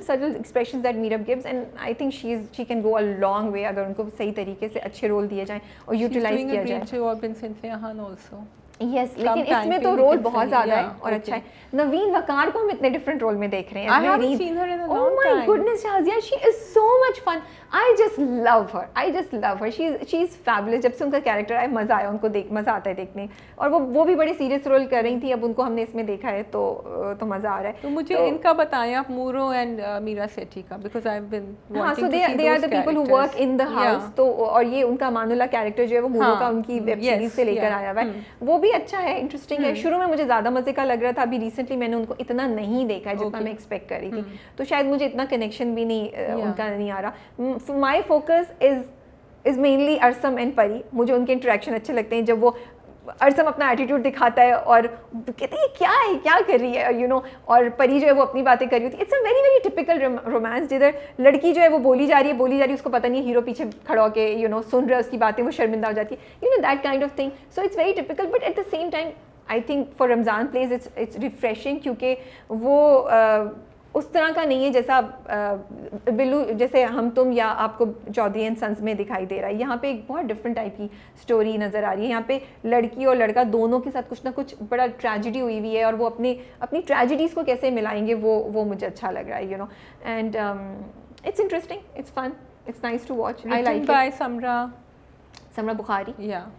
subtle expressions that Meerab gives, and I think she can go a long way अगर उनको सही तरीके से अच्छे रोल दिए जाएं और यूटिलाइज किया जाए। she's doing a great job in Sinfiahan also. Yes, लेकिन इसमें तो रोल बहुत ज़्यादा है और अच्छा है। नवीन वकार को हम इतने डिफरेंट रोल में देख रहे हैं। I haven't seen her in a long time. Oh my goodness, Shazia, she is so much fun. I just love her. She is fabulous. जब से उनका कैरेक्टर आया मज़ा आया, उनको मज़ा आता है देखने। और वो भी बड़े सीरियस रोल कर रही थी, अब उनको हमने इसमें देखा है तो मज़ा आ रहा है। तो मुझे इनका बताएं आप, मूरो एंड मीरा सेठी का, because I've been wanting to see those they are the people who work in the house. तो और ये उनका मानुला कैरेक्टर जो है वो मूरो का उनकी वेब सीरीज से लेकर आया हुआ है, वो भी अच्छा है, इंटरेस्टिंग है। शुरू में मुझे ज़्यादा मजे का लग रहा था, अभी रिसेंटली मैंने उनको इतना नहीं देखा है जितना मैं एक्सपेक्ट कर रही थी, तो शायद मुझे इतना कनेक्शन भी नहीं उनका नहीं आ रहा। My focus is mainly अरसम and परी। मुझे उनके इंटरेक्शन अच्छे लगते हैं, जब वो अरसम अपना एटीट्यूड दिखाता है और कहते हैं क्या है, क्या कर रही है, यू नो, और परी जो है वो अपनी बातें कर रही होती है। It's a very very typical romance, जिधर लड़की जो है वो बोली जा रही है, उसको पता नहीं है, हीरो पीछे खड़ा होके यू नो सुन रहा है उसकी बातें, वो शर्मिंदा हो जाती है, you know, that kind of thing. So it's very typical, but at the same time I think for Ramzan plays it's refreshing, क्योंकि वो उस तरह का नहीं है जैसा बिल्लू जैसे हम तुम या आपको चौधरी एंड सन्स में दिखाई दे रहा है। यहाँ पे एक बहुत डिफरेंट टाइप की स्टोरी नज़र आ रही है। यहाँ पे लड़की और लड़का दोनों के साथ कुछ ना कुछ बड़ा ट्रेजिडी हुई हुई है, और वो अपनी ट्रेजिडीज़ को कैसे मिलाएंगे वो मुझे अच्छा लग रहा है, you know. And it's interesting, it's fun, it's nice to watch. I like it. By Samra Bukhari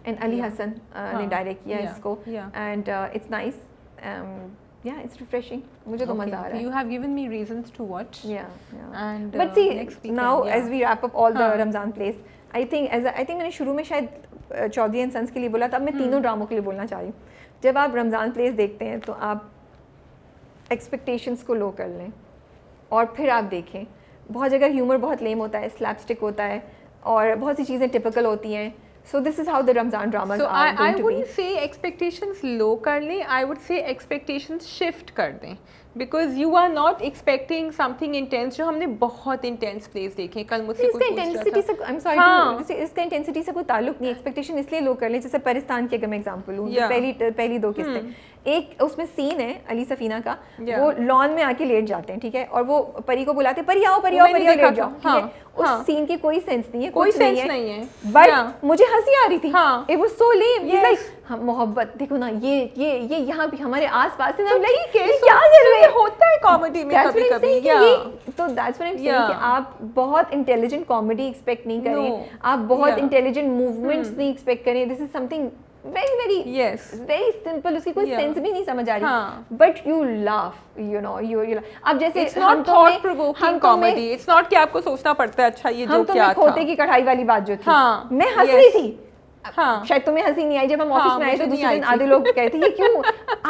and Ali Hasan ने डायरेक्ट किया इसको, एंड इट्स नाइस, yeah, it's refreshing. मुझे तो मज़ा आ रहा है। You have given me reasons to watch. Yeah. And but see, next weekend, now as we wrap up all the Ramzan plays, I think मैंने शुरू में शायद चौधरी एंड सन्स के लिए बोला था, अब मैं तीनों ड्रामों के लिए बोलना चाह रही हूँ। जब आप रमज़ान प्लेस देखते हैं तो आप एक्सपेक्टेशंस को लो कर लें और फिर आप देखें। बहुत जगह ह्यूमर बहुत लेम होता है, स्लैपस्टिक होता है, और बहुत सी चीज़ें टिपिकल होती हैं। So this is how the Ramzan dramas are going to be. I wouldn't say expectations low कर लें, I would say expectations shift कर दें, because you are not expecting something intense। जो हमने बहुत intense plays देखे, कल मुझसे इसका इंटेंसिटी से I'm sorry इसका इंटेंसिटी से कोई ताल्लुक नहीं। एक्सपेक्टेशन इसलिए लो कर लें, जैसे पाकिस्तान की अगर मैं एग्जांपल लूँ, पहली 2 किस्तें, एक उसमें सीन है अली सफ़ीना का, वो लॉन में आके लेट जाते हैं, ठीक है, और वो परी को बुलाते, परी आओ लेट जाओ, ठीक है। उस सीन की कोई सेंस नहीं है, कोई सेंस नहीं है, बट मुझे हंसी आ रही थी। It was so lame. It's like मोहब्बत देखो ना, ये यहाँ भी हमारे आसपास है, क्या कर रहे हैं, होता है कॉमेडी में कभी-कभी। तो that's what I am saying कि आप बहुत इंटेलिजेंट कॉमेडी एक्सपेक्ट नहीं करें, आप बहुत इंटेलिजेंट मूवमेंट्स नहीं एक्सपेक्ट करें। This is something very simple, उसकी कोई सेंस भी नहीं समझ आ रही, but you laugh, you know, you अब जैसे it's not thought provoking comedy, it's not कि आपको सोचना पड़ता है अच्छा ये जो क्या था। खोते की कढ़ाई वाली बात जो थी, मैं हंस रही थी, हाँ। शायद तुम्हें हंसी नहीं आई जब हम ऑफिस में आए तो मुझे नहीं दूसरे आई दिन थी। आधे लोग कहते ये क्यों,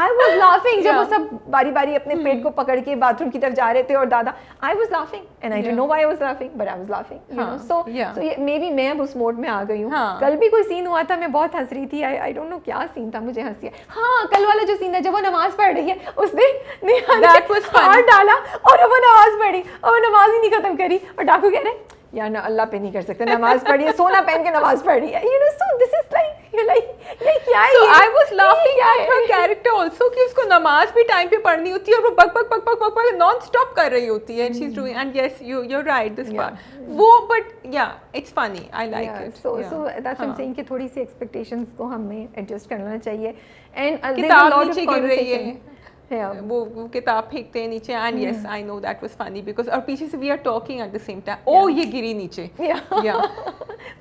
आई वाज लाफिंग जब वो Yeah. सब बारी बारी अपने पेट को पकड़ के बाथरूम की तरफ जा रहे थे और दादा, I was laughing and I didn't know why I was laughing but I was laughing, you know. हाँ, सो yeah. ये मे बी मैं अब उस मोड में आ गई हूँ. हाँ. कल भी कोई सीन हुआ था, मैं बहुत हंस रही थी. आई डोंट नो क्या सीन था, मुझे हंसी आई. हाँ, कल वाला जो सीन था जब वो नमाज पढ़ रही है, उसने नेहा ने That was fun. हाथ डाला और वो नमाज पढ़ी और वो नमाज ही नहीं खत्म करी और डाकू कह रहे यार ना अल्लाह पे नहीं कर सकते, नमाज पढ़ी है, सोना पहन के नमाज पढ़ी है, you know. So this is like you like ये क्या है. So I was laughing at her character also कि उसको नमाज भी टाइम पे पढ़नी होती है और वो बक बक बक बक बक बक नॉन स्टॉप कर रही होती है. She's doing and yes you're right this Yeah. part. वो but yeah it's funny I like it. So Yeah. so that's what I'm हाँ. saying कि थोड़ी सी expectations को हमें adjust करना चाहिए. And there's a किताब lot of नीचे गिर रही है. conversation. Yeah. वो किताब फेंकते हैं नीचे and yes I know that was funny because और पीछे से we are talking at the same time. Oh ये गिरी नीचे. Yeah. Yeah.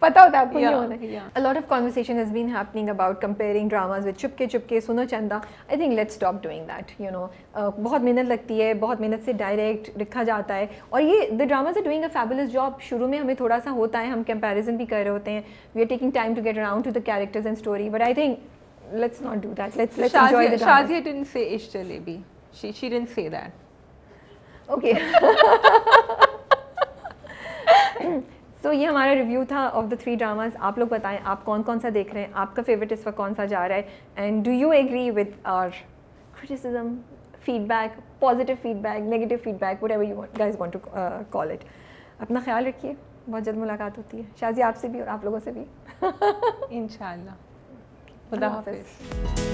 पता होता है आपको ये Yeah, होना है. yeah. A lot of conversation has been happening about comparing dramas with चुपके सुनो चंदा. I think let's stop doing that. You know, बहुत मेहनत लगती है, बहुत मेहनत से डायरेक्ट लिखा जाता है और ये the dramas are doing a fabulous job. शुरू में हमें थोड़ा सा होता है, हम comparison भी कर रहे होते हैं. We are taking time to get around to the characters and story, but I think let's not do that. Let's enjoy the dramas. Shazia didn't say ish jalebi. She didn't say that. Okay. So ये हमारा review था of the 3 dramas. आप लोग बताएं आप कौन कौन सा देख रहे हैं, आपका फेवरेट इस वक्त कौन सा जा रहा है, and do you agree with our criticism, feedback, positive feedback, negative feedback, whatever you guys want to call it. अपना ख्याल रखिए, बहुत जल्द मुलाकात होती है शाज़िया आपसे भी और आप लोगों से भी. Inshallah. खुदा खुदा हाफिज़. हाफिज़.